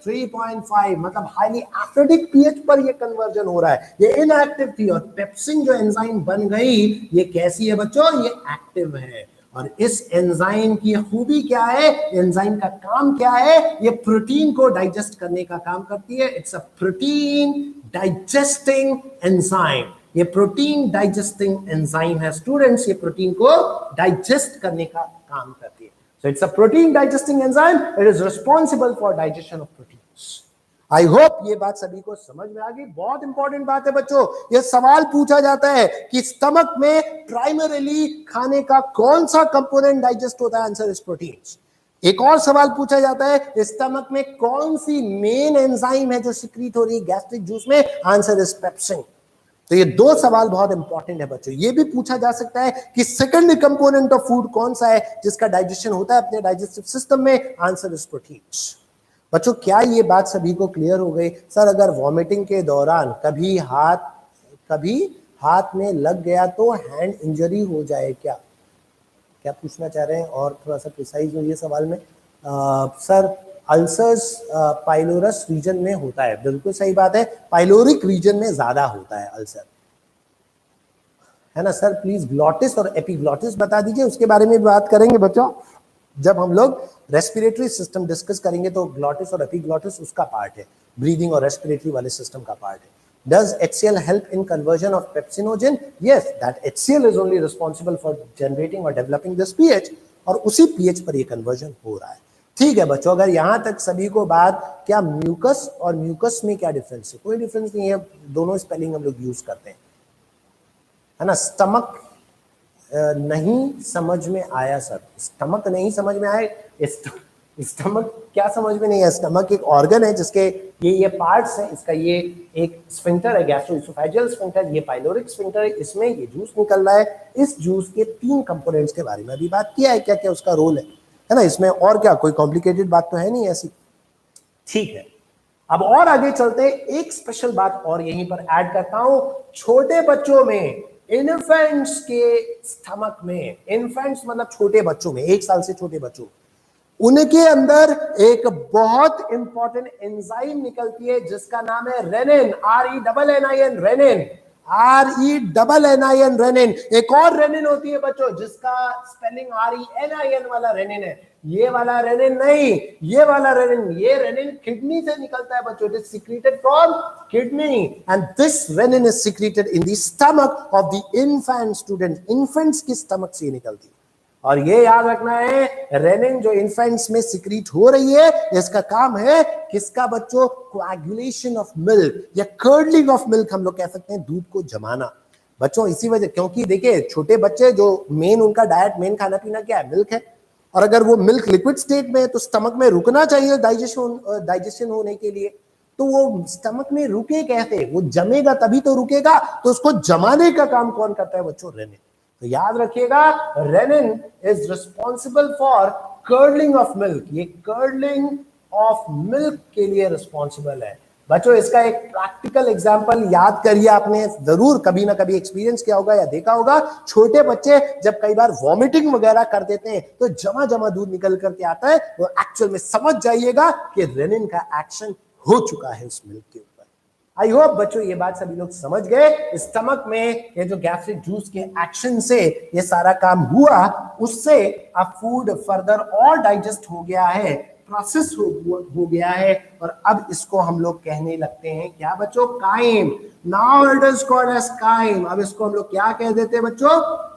3.5, मतलब हाईली एसिडिक पीएच पर ये कन्वर्जन हो रहा है। ये इनएक्टिव थी और पेप्सिन जो एंजाइम बन गई, ये कैसी है बच्चों? ये एक्टिव है। और इस एंजाइम की खूबी क्या है? एंजाइम का काम क्या है? ये प्रोटीन को डाइजेस्ट करने का काम करती है। It's a protein digesting enzyme. ये प्रोटीन डाइजेस्टिंग एंजाइम है स्टूडेंट्स, ये प्रोटीन को डाइजेस्ट करने का काम करती है। So it's a protein digesting enzyme. It is responsible for digestion of proteins. I hope ये बात सभी को समझ में आ गई। बहुत इंपॉर्टेंट बात है बच्चों, ये सवाल पूछा जाता है कि स्टमक में प्राइमरीली खाने का कौन सा कंपोनेंट डाइजेस्ट होता है? Answer is proteins. एक और सवाल पूछा जाता है स्टमक में कौन सी मेन एंजाइम है जो सिक्रीट हो रही है गैस्ट्रिक जूस में? Answer is pepsin. तो ये दो सवाल बहुत इंपॉर्टेंट है बच्चों। ये भी पूछा जा सकता है कि सेकंड कंपोनेंट ऑफ फूड कौन सा है जिसका डाइजेशन होता है अपने डाइजेस्टिव सिस्टम में? Answer is proteins. बच्चों क्या ये बात सभी को क्लियर हो गई? सर अगर वॉमिटिंग के दौरान कभी हाथ में लग गया तो हैंड इंजरी हो जाए क्या? क्या पूछना चाह रहे हैं? और थोड़ा सा प्रिसाइज होइए सवाल में। सर अल्सर्स पाइलोरस रीजन में होता है, बिल्कुल सही बात है, पाइलोरिक रीजन में ज्यादा होता है अल्सर, है ना सर? प्लीज ग्लॉटिस और एपिग्लॉटिस बता दीजिए, उसके बारे में भी बात करेंगे बच्चों। जब हम लोग रेस्पिरेटरी सिस्टम डिस्कस करेंगे तो ग्लॉटिस और एपिग्लॉटिस उसका पार्ट है, ब्रीदिंग और रेस्पिरेटरी वाले सिस्टम का पार्ट है। Does HCl help in conversion of pepsinogen? Yes, that HCl is only responsible for generating or developing this pH, और उसी pH पर ये कन्वर्जन हो रहा है। ठीक है बच्चों, अगर यहां तक सभी को बात, क्या म्यूकस और म्यूकस में क्या डिफरेंस है? कोई डिफरेंस नहीं है, दोनों स्पेलिंग हम लोग यूज करते हैं, है ना? स्टमक नहीं समझ में आया सर, स्टमक नहीं समझ में आए। स्टमक क्या समझ में नहीं है? स्टमक एक ऑर्गन है जिसके ये पार्ट्स हैं, इसका ये एक स्फिंक्टर है, गैस्ट्रोइसोफेजियल स्फिंक्टर, ये पाइलोरिक स्फिंक्टर है, इसमें ये जूस निकल रहा है। इस जूस के 3 कंपोनेंट्स के बारे में भी बात किया है, क्या क्या उसका रोल है ना? इसमें और क्या कोई कॉम्प्लिकेटेड बात तो है नहीं ऐसी। ठीक है, अब और आगे चलते, एक स्पेशल बात और यहीं पर ऐड करता हूं। छोटे बच्चों में, इन्फेंट्स के स्टमक में, इन्फेंट्स मतलब छोटे बच्चों में, 1 साल से छोटे बच्चों, उनके अंदर एक बहुत इंपॉर्टेंट एंजाइम निकलती है जिसका नाम है rennin, RENNIN, rennin, RENNIN, rennin. एक और रेनिन होती है बच्चों जिसका स्पेलिंग RENIN वाला रेनिन है। ये वाला रेनिन नहीं, ये वाला रेनिन, ये रेनिन किडनी से निकलता है बच्चों। It is secreted from kidney and this rennin is secreted in the stomach of the infant student. Infants की स्टमक से निकलती है। और ये याद रखना है, रेनिन जो इन्फेंट्स में सिक्रीट हो रही है, इसका काम है किसका बच्चों? कोएगुलेशन ऑफ मिल्क या कर्डलिंग ऑफ मिल्क, हम लोग कह सकते हैं दूध को जमाना बच्चों। इसी वजह, क्योंकि देखिए छोटे बच्चे जो मेन उनका डाइट, मेन खाना पीना क्या है? मिल्क है। और अगर वो मिल्क लिक्विड स्टेट में है तो स्टमक में रुकना चाहिए डाइजेशन होने के लिए। तो वो स्टमक में रुके कैसे? वो जमेगा तभी तो रुकेगा। तो उसको जमाने का काम कौन करता है बच्चों? रेनिन। तो याद रखिएगा, rennin is responsible for curdling of milk. ये कर्डलिंग ऑफ मिल्क के लिए रिस्पॉन्सिबल है बच्चों। इसका एक प्रैक्टिकल एग्जांपल याद करिए, आपने जरूर कभी ना कभी एक्सपीरियंस किया होगा या देखा होगा। छोटे बच्चे जब कई बार वॉमिटिंग वगैरह कर देते हैं तो जमा जमा दूध निकल करके आता है, तो एक्चुअल में समझ जाइएगा कि रेनिन का एक्शन हो चुका है उस मिल्क के ऊपर। आई होप बच्चों ये बात सभी लोग समझ गए। स्टमक में ये जो गैस्ट्रिक जूस के एक्शन से ये सारा काम हुआ, उससे अब फूड फर्दर और डाइजेस्ट हो गया है, प्रोसेस हो गया है, और अब इसको हम लोग कहने लगते हैं क्या बच्चों? Chyme. Now it is called as chyme. अब इसको हम लोग क्या कह देते हैं बच्चों?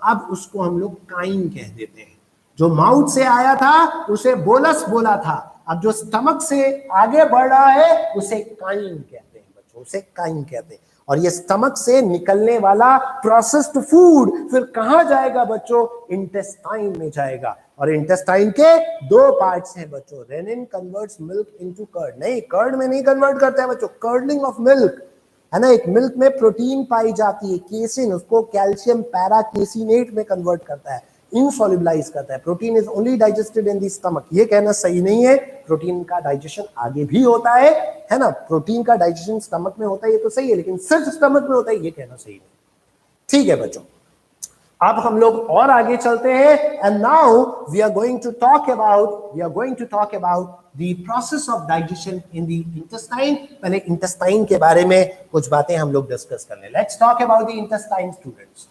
अब उसको हम लोग काइम कह देते हैं। जो माउथ से आया था उसे बोलस बोला था, अब जो स्टमक से आगे बढ़ रहा है उसे काइम कहते हैं बच्चों, उसे काइम कहते हैं। और ये स्टमक से निकलने वाला प्रोसेस्ड फूड फिर कहां जाएगा बच्चों? इंटेस्टाइन में जाएगा। और इंटेस्टाइन के 2 पार्ट्स हैं बच्चों। Rennin converts milk into curd, नहीं कर्ड में नहीं कन्वर्ट करता है बच्चों, कर्डलिंग ऑफ मिल्क। है ना, एक मिल्क में प्रोटीन पाई जाती है, केसिन, उसको कैल्शियम पैरा केसिनेट में कन्वर्ट करता है, इनसॉल्युबलाइज करता है। Protein is only digested in the stomach, ये कहना सही नहीं है, प्रोटीन का डाइजेशन आगे भी होता है ना, प्रोटीन का डाइजेशन स्टमक में होता है ये तो सही है, लेकिन सिर्फ स्टमक में होता है ये कहना सही नहीं। ठीक है बच्चों, अब हम लोग और आगे चलते हैं, and now we are going to talk about the process of digestion in the intestine. पहले इंटेस्टाइन के बारे में कुछ बातें हम लोग डिस्कस कर लें। Let's talk about the intestine students.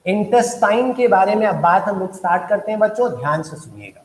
Intestine के बारे में अब बात हम लोग स्टार्ट करते हैं बच्चों, ध्यान से सुनिएगा।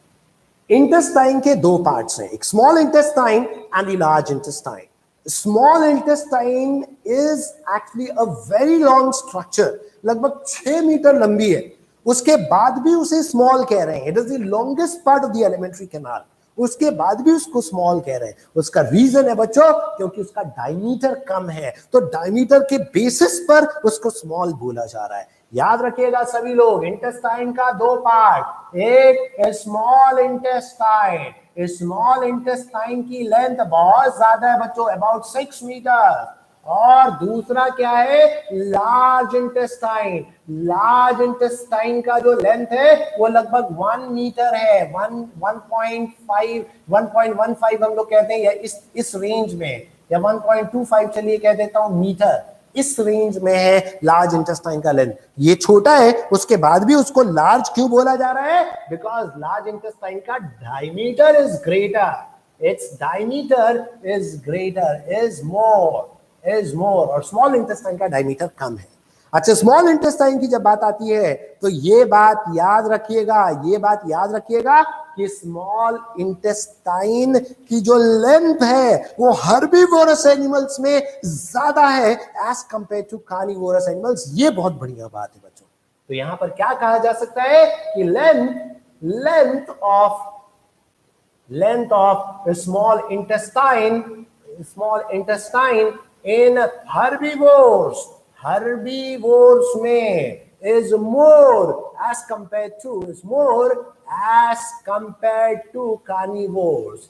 इंटेस्टाइन के दो पार्ट्स हैं, एक small intestine and the large intestine. Small intestine is actually a very long structure, लगभग 6 मीटर लंबी है, उसके बाद भी उसे स्मॉल कह रहे हैं। It is the longest part of the alimentary canal, उसके बाद भी उसको स्मॉल कह रहे हैं। उसका रीजन है बच्चों, क्योंकि उसका डायमीटर कम है, तो डायमीटर के बेसिस पर उसको स्मॉल बोला जा रहा है। याद रखिएगा सभी लोग, इंटेस्टाइन का दो पार्ट, एक स्मॉल इंटेस्टाइन, स्मॉल इंटेस्टाइन की लेंथ बहुत ज्यादा है बच्चों, अबाउट 6 मीटर, और दूसरा क्या है, लार्ज इंटेस्टाइन। लार्ज इंटेस्टाइन का जो लेंथ है वो लगभग 1 मीटर है, 1.15 हम लोग कहते हैं, या इस रेंज में, या 1.25 चलिए कह देता हूं मीटर, इस रेंज में है लार्ज इंटेस्टाइन का लेंथ। ये छोटा है, उसके बाद भी उसको लार्ज क्यों बोला जा रहा है, बिकॉज लार्ज इंटेस्टाइन का diameter is greater, its diameter is greater, is more, और स्मॉल इंटेस्टाइन का डायमीटर कम है। अच्छा, स्मॉल इंटेस्टाइन की जब बात आती है तो ये बात याद रखिएगा कि स्मॉल इंटेस्टाइन की जो लेंथ है वो हर्बीवोरस एनिमल्स में ज्यादा है as compare to carnivorous animals. ये बहुत बढ़िया बात है बच्चों। तो यहां पर क्या कहा जा सकता है कि length of small intestine in herbivores में is more as compared to carnivores,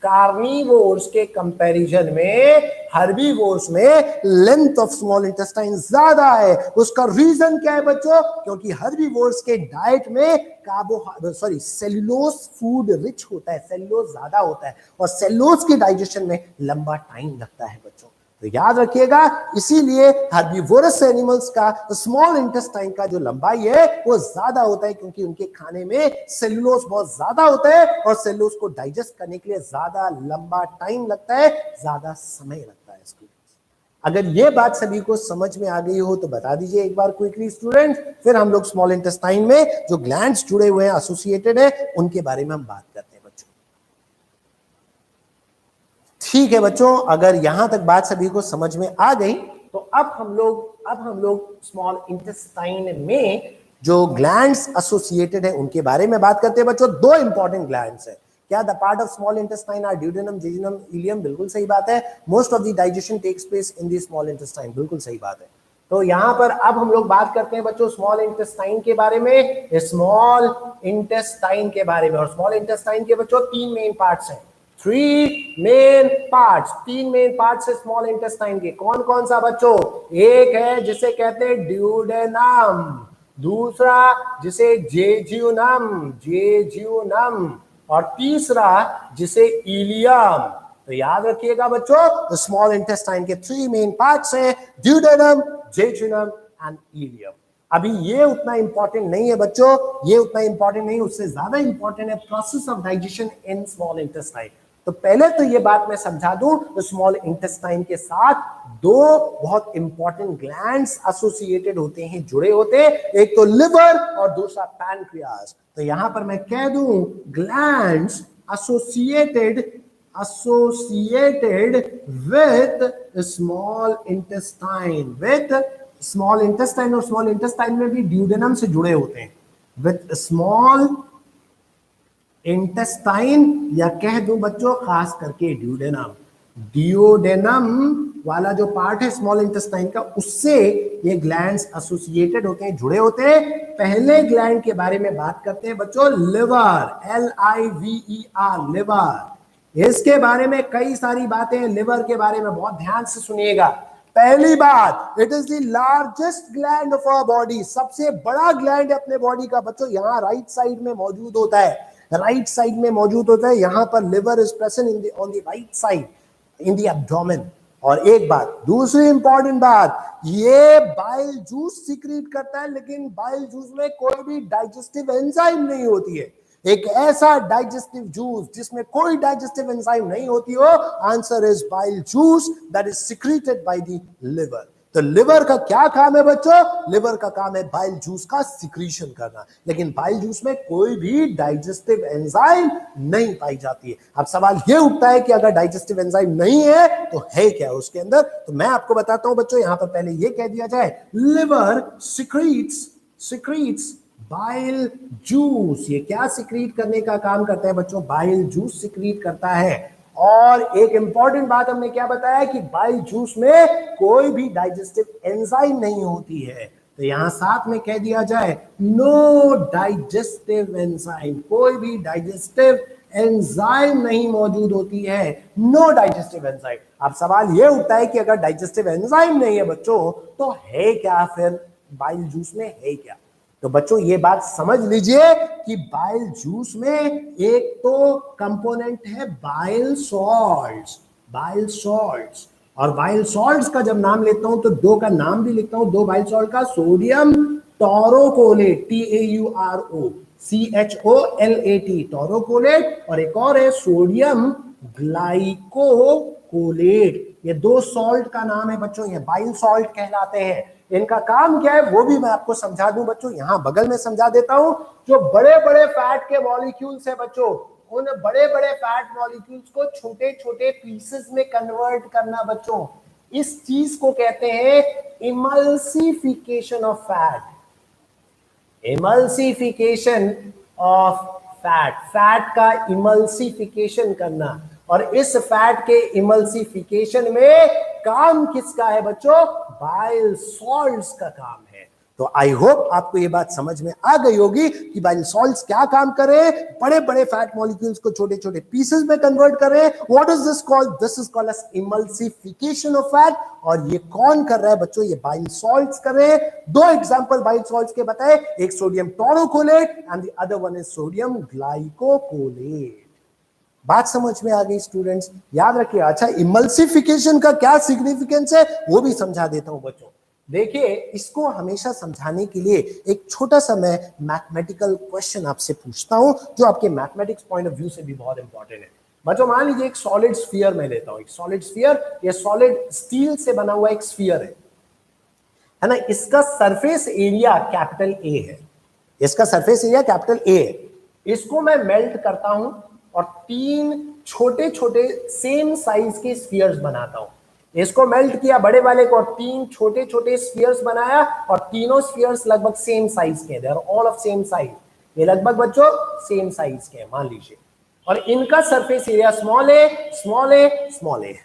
carnivores के कंपैरिजन में herbivores में लेंथ ऑफ स्मॉल इंटेस्टाइन ज्यादा है। उसका रीजन क्या है बच्चों, क्योंकि herbivores के डाइट में सेल्यूलोज फूड रिच होता है, सेल्यूलोज ज्यादा होता है, और सेल्यूलोज के डाइजेशन में लंबा टाइम लगता है बच्चों। तो याद रखिएगा, इसीलिए हर्बीवोरस एनिमल्स का स्मॉल इंटेस्टाइन का जो लंबाई है वो ज्यादा होता है, क्योंकि उनके खाने में सेल्यूलोज बहुत ज्यादा होता है, और सेल्यूलोज को डाइजेस्ट करने के लिए ज्यादा लंबा टाइम लगता है, ज्यादा समय लगता है स्टूडेंट्स। अगर ये बात सभी को समझ में आ गई हो तो बता दीजिए एक बार क्विकली स्टूडेंट्स, फिर हम लोग स्मॉल इंटेस्टाइन में जो ग्लैंड्स जुड़े हुए हैं, एसोसिएटेड है, उनके बारे में हम बात करते हैं बच्चों। ठीक है बच्चों, अगर यहां तक बात सभी को समझ में आ गई तो अब हम लोग स्मॉल इंटेस्टाइन में जो ग्लैंड्स एसोसिएटेड है उनके बारे में बात करते हैं बच्चों। दो इंपॉर्टेंट ग्लैंड्स है। क्या the part of small intestine are duodenum, jejunum, ileum, बिल्कुल सही बात है। Most of the digestion takes place in the small intestine, बिल्कुल सही बात है। तो यहां पर अब हम लोग बात करते हैं बच्चों स्मॉल इंटेस्टाइन के बारे में, स्मॉल इंटेस्टाइन के बारे में। और स्मॉल इंटेस्टाइन के बच्चों 3 मेन पार्ट्स हैं, 3 मेन पार्ट्स, 3 मेन पार्ट्स है स्मॉल इंटेस्टाइन के। कौन कौन सा बच्चों, एक है जिसे कहते हैं ड्यूडेनम, दूसरा जिसे जेजुनम, और तीसरा जिसे इलियम। तो याद रखिएगा बच्चों, स्मॉल इंटेस्टाइन के 3 मेन पार्ट्स हैं, ड्यूडेनम, जेजुनम एंड इलियम। अभी ये उतना इंपॉर्टेंट नहीं है बच्चों, ये उतना इंपॉर्टेंट नहीं, उससे ज्यादा इंपॉर्टेंट है process of digestion in small intestine. तो पहले तो ये बात मैं समझा दूं, तो स्मॉल इंटेस्टाइन के साथ 2 बहुत इंपॉर्टेंट ग्लैंड्स एसोसिएटेड होते हैं, जुड़े होते हैं, एक तो लिवर और दूसरा पैनक्रियास। तो यहां पर मैं कह दूं glands associated with small intestine, small intestine, और स्मॉल इंटेस्टाइन में भी ड्यूडेनम से जुड़े होते हैं, विथ स्मॉल इंटेस्टाइन, या कह दूं बच्चों खास करके ड्यूडेनम वाला जो पार्ट है स्मॉल इंटेस्टाइन का, उससे ये ग्लैंड्स एसोसिएटेड होते हैं, जुड़े होते हैं। पहले ग्लैंड के बारे में बात करते हैं बच्चों, लिवर, LIVER, लिवर। इसके बारे में कई सारी बातें, लिवर के बारे में बहुत ध्यान से सुनिएगा। पहली बात, it is the largest gland of our body, सबसे बड़ा ग्लैंड है अपने बॉडी का बच्चों, यहां राइट साइड में मौजूद होता है, राइट साइड में मौजूद होता है, यहां पर liver is present in the on the right side in the abdomen. और एक बात, दूसरी इंपॉर्टेंट बात, ये बाइल जूस सीक्रेट करता है, लेकिन बाइल जूस में कोई भी डाइजेस्टिव एंजाइम नहीं होती है। एक ऐसा डाइजेस्टिव जूस जिसमें कोई डाइजेस्टिव एंजाइम नहीं होती हो, answer is bile juice that is secreted by the liver. तो लिवर का क्या काम है बच्चों? लिवर का काम है बाइल जूस का सिक्रीशन करना, लेकिन बाइल जूस में कोई भी डाइजेस्टिव एंजाइम नहीं पाई जाती है। अब सवाल ये उठता है कि अगर डाइजेस्टिव एंजाइम नहीं है तो है क्या उसके अंदर? तो मैं आपको बताता हूं बच्चों, यहां पर पहले ये कह दिया जाए, लिवर सिक्रीट्स बाइल जूस। ये क्या सिक्रीट करने का काम करता है बच्चों? बाइल जूस सिक्रीट करता है। और एक इंपॉर्टेंट बात हमने क्या बताया कि बाइल जूस में कोई भी डाइजेस्टिव एंजाइम नहीं होती है। तो यहां साथ में कह दिया जाए, नो डाइजेस्टिव एंजाइम, कोई भी डाइजेस्टिव एंजाइम नहीं मौजूद होती है, नो डाइजेस्टिव एंजाइम। अब सवाल यह उठता है कि अगर डाइजेस्टिव एंजाइम नहीं है बच्चों, तो है क्या फिर बाइल जूस में? है क्या? तो बच्चों ये बात समझ लीजिए कि बाइल जूस में एक तो कंपोनेंट है बाइल सॉल्ट्स। और बाइल सॉल्ट्स का जब नाम लेता हूं तो दो का नाम भी लिखता हूं, दो बाइल सॉल्ट का, सोडियम टोरोकोलेट, TAUROCHOLAT, टोरोकोलेट, और एक और है सोडियम ग्लाइकोकोलेट। ये दो सॉल्ट का नाम है बच्चों, ये बाइल सॉल्ट कहलाते हैं। इनका काम क्या है वो भी मैं आपको समझा दूं बच्चों, यहां बगल में समझा देता हूं। जो बड़े बड़े फैट के मॉलिक्यूल्स है बच्चों, उन बड़े बड़े फैट मॉलिक्यूल्स को छोटे छोटे पीसेस में कन्वर्ट करना बच्चों, इस चीज को कहते हैं emulsification of fat. Emulsification of fat का इमल्सिफिकेशन करना। और इस फैट के इमल्सिफिकेशन में काम किसका है बच्चों? बाइल सॉल्ट्स का काम है। तो आई होप आपको ये बात समझ में आ गई होगी कि बाइल सॉल्ट्स क्या काम करें, बड़े बड़े फैट मॉलिक्यूल्स को छोटे छोटे पीसेस में कन्वर्ट करें। What is this called? This is called as emulsification of fat. और ये कौन कर रहा है बच्चों? ये बाइल सॉल्ट्स कर रहे हैं। दो एग्जांपल बाइल सॉल्ट्स के बताए, एक sodium taurocholate and the other one is sodium ग्लाइकोकोलेट। बात समझ में आ गई स्टूडेंट्स? याद रखिए। अच्छा, इमल्सिफिकेशन का क्या सिग्निफिकेंस है वो भी समझा देता हूं बच्चों। देखिए, इसको हमेशा समझाने के लिए एक छोटा सा मैं मैथमेटिकल क्वेश्चन आपसे पूछता हूं, जो आपके मैथमेटिक्स पॉइंट ऑफ व्यू से भी बहुत इंपॉर्टेंट है बच्चों। मान लीजिए एक सॉलिड स्फीयर मैं लेता हूं, एक सॉलिड स्फीयर, ये सॉलिड स्टील से बना हुआ एक स्फीयर है ना। इसका सरफेस एरिया कैपिटल ए है, इसका सरफेस एरिया कैपिटल ए है। इसको मैं मेल्ट करता हूं और तीन छोटे छोटे सेम साइज के स्फीयर्स बनाता हूं। इसको मेल्ट किया बड़े वाले को और तीन छोटे छोटे स्फीयर्स बनाया, और तीनों स्फीयर्स लगभग सेम साइज के, they are all of same size. ये लगभग बच्चों सेम साइज के मान लीजिए, और इनका सरफेस एरिया स्मॉल ए।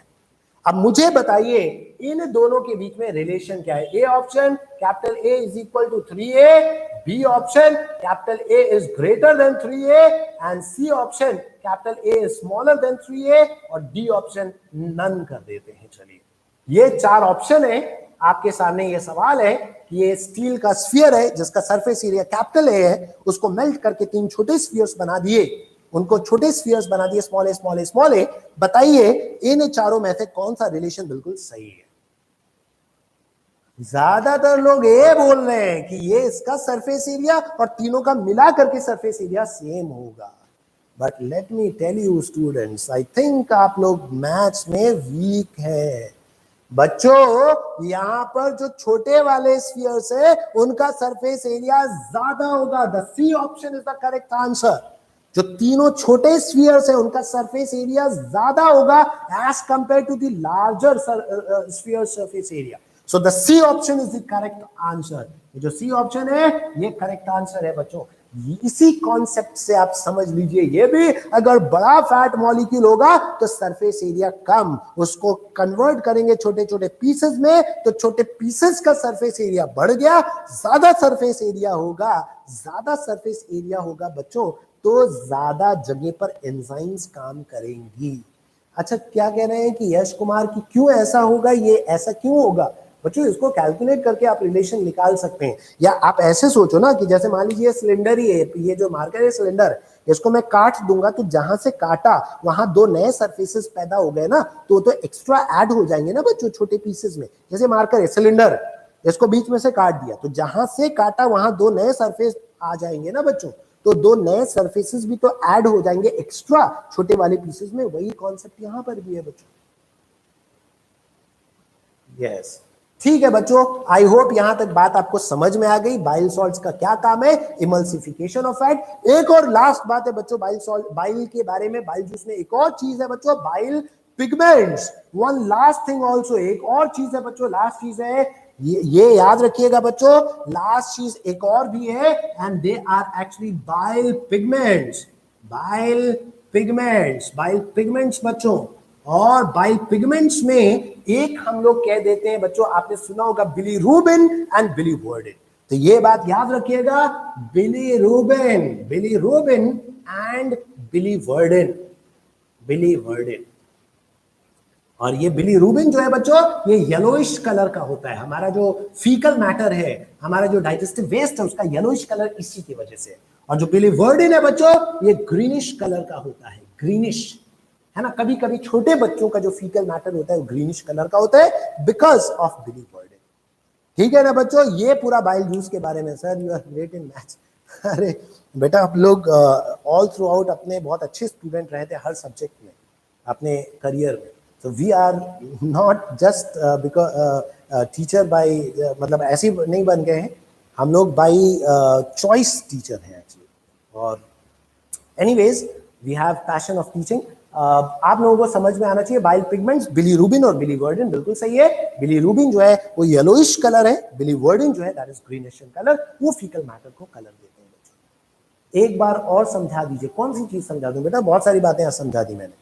अब मुझे बताइए इन दोनों के बीच में रिलेशन क्या है? A option capital A is equal to 3a, B option capital A is greater than 3a, and C option capital A is smaller than 3a, और डी ऑप्शन नन कर देते हैं। चलिए, ये चार ऑप्शन है आपके सामने। ये सवाल है कि ये स्टील का स्फीयर है जिसका सरफेस एरिया कैपिटल ए है, उसको मेल्ट करके तीन छोटे स्फीयर्स बना दिए, उनको छोटे स्फीयर्स बना दिए, स्मॉल ए। बताइए इन चारों में से कौन सा रिलेशन बिल्कुल सही है? ज्यादातर लोग ये बोल रहे हैं कि ये इसका सरफेस एरिया और तीनों का मिला करके सरफेस एरिया सेम होगा। But let me tell you students, I think आप लोग मैथ्स में वीक है बच्चों। यहां पर जो छोटे वाले स्फीयर्स है उनका सरफेस एरिया ज्यादा होगा। The C option is the correct answer. जो तीनों छोटे स्फीयर्स है उनका सरफेस एरिया ज्यादा होगा as compare to the larger sphere surface area. So the C option is the correct answer. जो सी ऑप्शन है ये करेक्ट आंसर है बच्चों। इसी कॉन्सेप्ट से आप समझ लीजिए, ये भी अगर बड़ा फैट मॉलिक्यूल होगा तो सरफेस एरिया कम, उसको कन्वर्ट करेंगे छोटे छोटे पीसेस में तो छोटे पीसेस का सरफेस एरिया बढ़ गया, ज्यादा सरफेस एरिया होगा बच्चों। तो ज्यादा जगह पर एंजाइम्स काम करेंगी। अच्छा, क्या कह रहे हैं कि यश कुमार की क्यों ऐसा होगा, ये ऐसा क्यों होगा? बच्चों इसको कैलकुलेट करके आप रिलेशन निकाल सकते हैं। या आप ऐसे सोचो ना कि जैसे मान लीजिए सिलेंडर ही है, ये जो मार्कर है सिलेंडर, इसको मैं काट दूंगा तो जहां से काटा वहां दो नए सरफेसेस पैदा हो गए ना, तो एक्स्ट्रा ऐड हो जाएंगे ना बच्चों छोटे पीसेस में। जैसे मार्कर है सिलेंडर, इसको बीच में से काट दिया तो जहां से काटा वहां दो नए सरफेस आ जाएंगे ना बच्चों, तो दो नए सरफेसेस भी तो ऐड हो जाएंगे एक्स्ट्रा छोटे वाले पीसेस में। वही कॉन्सेप्ट यहां पर भी है बच्चों। यस, ठीक है बच्चों, आई होप यहां तक बात आपको समझ में आ गई। बाइल सॉल्ट्स का क्या काम है? Emulsification of fat. एक और लास्ट बात है बच्चों बाइल सॉल्ट, बाइल के बारे में, बाइल जूस में एक और चीज है बच्चों, bile pigments. One last thing also, एक और चीज है बच्चों, लास्ट चीज है, ये याद रखिएगा बच्चों, लास्ट चीज एक और भी है, and they are actually bile pigments. Bile pigments, bile pigments बच्चों। और बाइल पिगमेंट्स में एक हम लोग कह देते हैं बच्चों, आपने सुना होगा बिलीरुबिन एंड बिलीवर्डिन। तो ये बात याद रखिएगा, bilirubin, bilirubin and biliverdin, biliverdin. और ये बिलीरुबिन जो है बच्चों, ये येलोइश कलर का होता है। हमारा जो फीकल मैटर है, हमारा जो डाइजेस्टिव वेस्ट है, उसका येलोइश कलर इसी की वजह से। और जो बिलीवर्डिन है बच्चों, ये ग्रीनिश कलर का होता है, ग्रीनिश, है ना। कभी कभी छोटे बच्चों का जो फीकल मैटर होता है वो ग्रीनिश कलर का होता है बिकॉज ऑफ बिलीवर्डिन। ठीक है ना बच्चों, ये पूरा बाइल जूस के बारे में। Sir you are great in maths. अरे बेटा, आप लोग ऑल थ्रू आउट अपने बहुत अच्छे स्टूडेंट रहे थे हर सब्जेक्ट में अपने करियर में। So we are not just because teacher by मतलब ऐसे नहीं बन गए हैं हम लोग, बाई चॉइस टीचर हैं एक्चुअली। और anyways we have passion of teaching. आप लोगों को समझ में आना चाहिए बाइल पिगमेंट्स, बिलीरुबिन और बिलीवर्डिन, बिल्कुल सही है। बिलीरुबिन जो है वो येलोइश कलर है, बिलीवर्डिन जो है that is greenish in colour, वो फीकल मैटर को कलर देते हैं बच्चों। एक बार और समझा दीजिए, कौन सी चीज समझा दूं बेटा? बहुत सारी बातें समझा दी मैंने,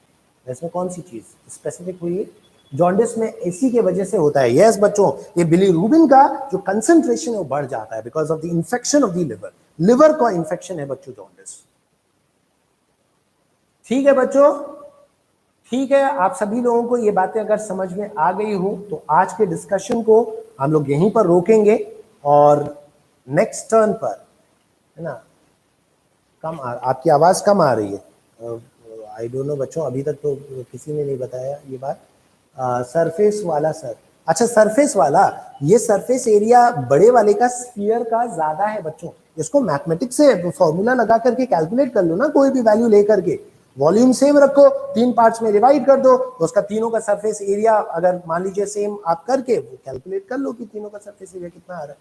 इसमें कौन सी चीज स्पेसिफिक हुई है? जॉन्डिस में इसी के वजह से होता है। यस बच्चों, ये बिलीरुबिन का जो कंसंट्रेशन है वो बढ़ जाता है because of the infection of the liver. Liver का इंफेक्शन है बच्चों जॉन्डिस। ठीक है बच्चों, ठीक है। आप सभी लोगों को ये बातें अगर समझ में आ गई हो तो आज के डिस्कशन को हम लोग यहीं पर रोकेंगे और नेक्स्ट टर्न पर, है ना, आपकी आवाज कम आ रही है। आई डोंट नो बच्चों, अभी तक तो किसी ने नहीं बताया ये बात। सरफेस वाला सर, अच्छा सरफेस वाला, ये सरफेस एरिया बड़े वाले का स्फीयर का ज्यादा है बच्चों। इसको मैथमेटिक्स से फॉर्मूला लगा करके कैलकुलेट कर लो ना, कोई भी वैल्यू लेकर के, वॉल्यूम सेम रखो, 3 पार्ट्स में डिवाइड कर दो, तो उसका तीनों का सरफेस एरिया अगर मान लीजिए सेम आप करके वो कैलकुलेट कर लो कि तीनों का सरफेस एरिया कितना आ रहा है,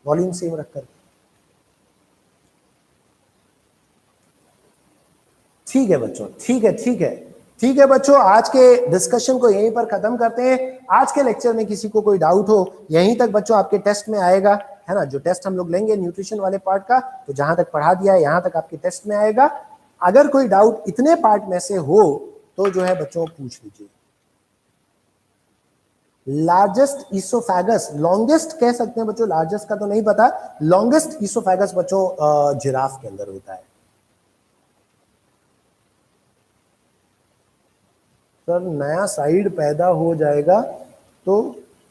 वॉल्यूम सेम रख करके। ठीक है बच्चों, ठीक है, ठीक है, ठीक है बच्चों, आज के डिस्कशन को यहीं पर खत्म करते हैं। आज के लेक्चर में किसी को कोई डाउट हो, यहीं तक बच्चों आपके टेस्ट में आएगा, है ना, जो टेस्ट हम लोग लेंगे न्यूट्रिशन वाले पार्ट का, तो जहां तक पढ़ा दिया है यहां तक आपके टेस्ट में आएगा। अगर कोई डाउट इतने पार्ट में से हो तो जो है बच्चों पूछ लीजिए। लार्जेस्ट ईसोफेगस, लॉन्गेस्ट कह सकते हैं बच्चों, लार्जेस्ट का तो नहीं पता। लॉन्गेस्ट ईसोफेगस बच्चों जिराफ के अंदर होता है। सर नया साइड पैदा हो जाएगा तो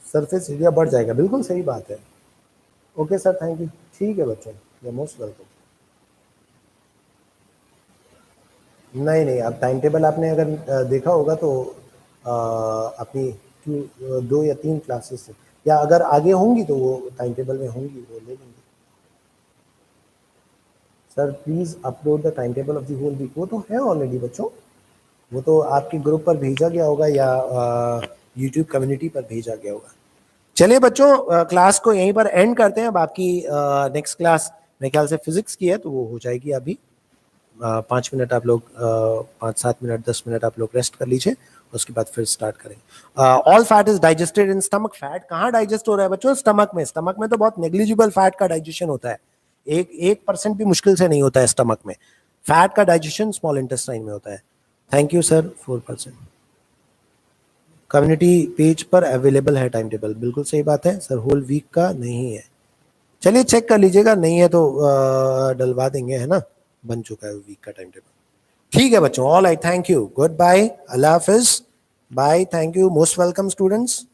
सरफेस एरिया बढ़ जाएगा, बिल्कुल सही बात है। Okay sir, thank you. ठीक है बच्चों, यू आर मोस्ट वेलकम। नहीं नहीं, अब टाइम टेबल आपने अगर देखा होगा तो अपनी 2 या 3 क्लासेस से, या अगर आगे होंगी तो वो टाइम टेबल में होंगी, वो ले लेंगे। Sir please upload the time table of the whole week, वो तो है ऑलरेडी बच्चों, वो तो आपके ग्रुप पर भेजा गया होगा या यूट्यूब कम्युनिटी पर भेजा गया होगा। चलिए बच्चों, क्लास को यहीं पर एंड करते हैं। अब आपकी नेक्स्ट क्लास मेरे ख्याल से फिजिक्स की है, तो वो हो जाएगी अभी। 5 मिनट आप लोग 5-7 मिनट 10 मिनट आप लोग रेस्ट कर लीजिए, उसके बाद फिर स्टार्ट करेंगे। All fat is digested in stomach. Fat कहाँ डाइजेस्ट हो रहा है बच्चों? स्टमक में। स्टमक में तो बहुत नेग्लिजिबल फैट का डाइजेशन होता है, 1% भी मुश्किल से नहीं होता है स्टमक में। फैट का डाइजेशन स्मॉल इंटेस्टाइन में होता है। Thank you sir, 4%। Community page पर अवेलेबल है टाइम टेबल, बिल्कुल सही बात है सर, होल वीक का नहीं है। चलिए चेक कर लीजिएगा, नहीं है तो डलवा देंगे, है ना। बन चुका है वीक का टाइम टेबल। ठीक है बच्चों, all right, thank you, good bye, अल्लाह हाफिज, bye, thank you, most welcome students.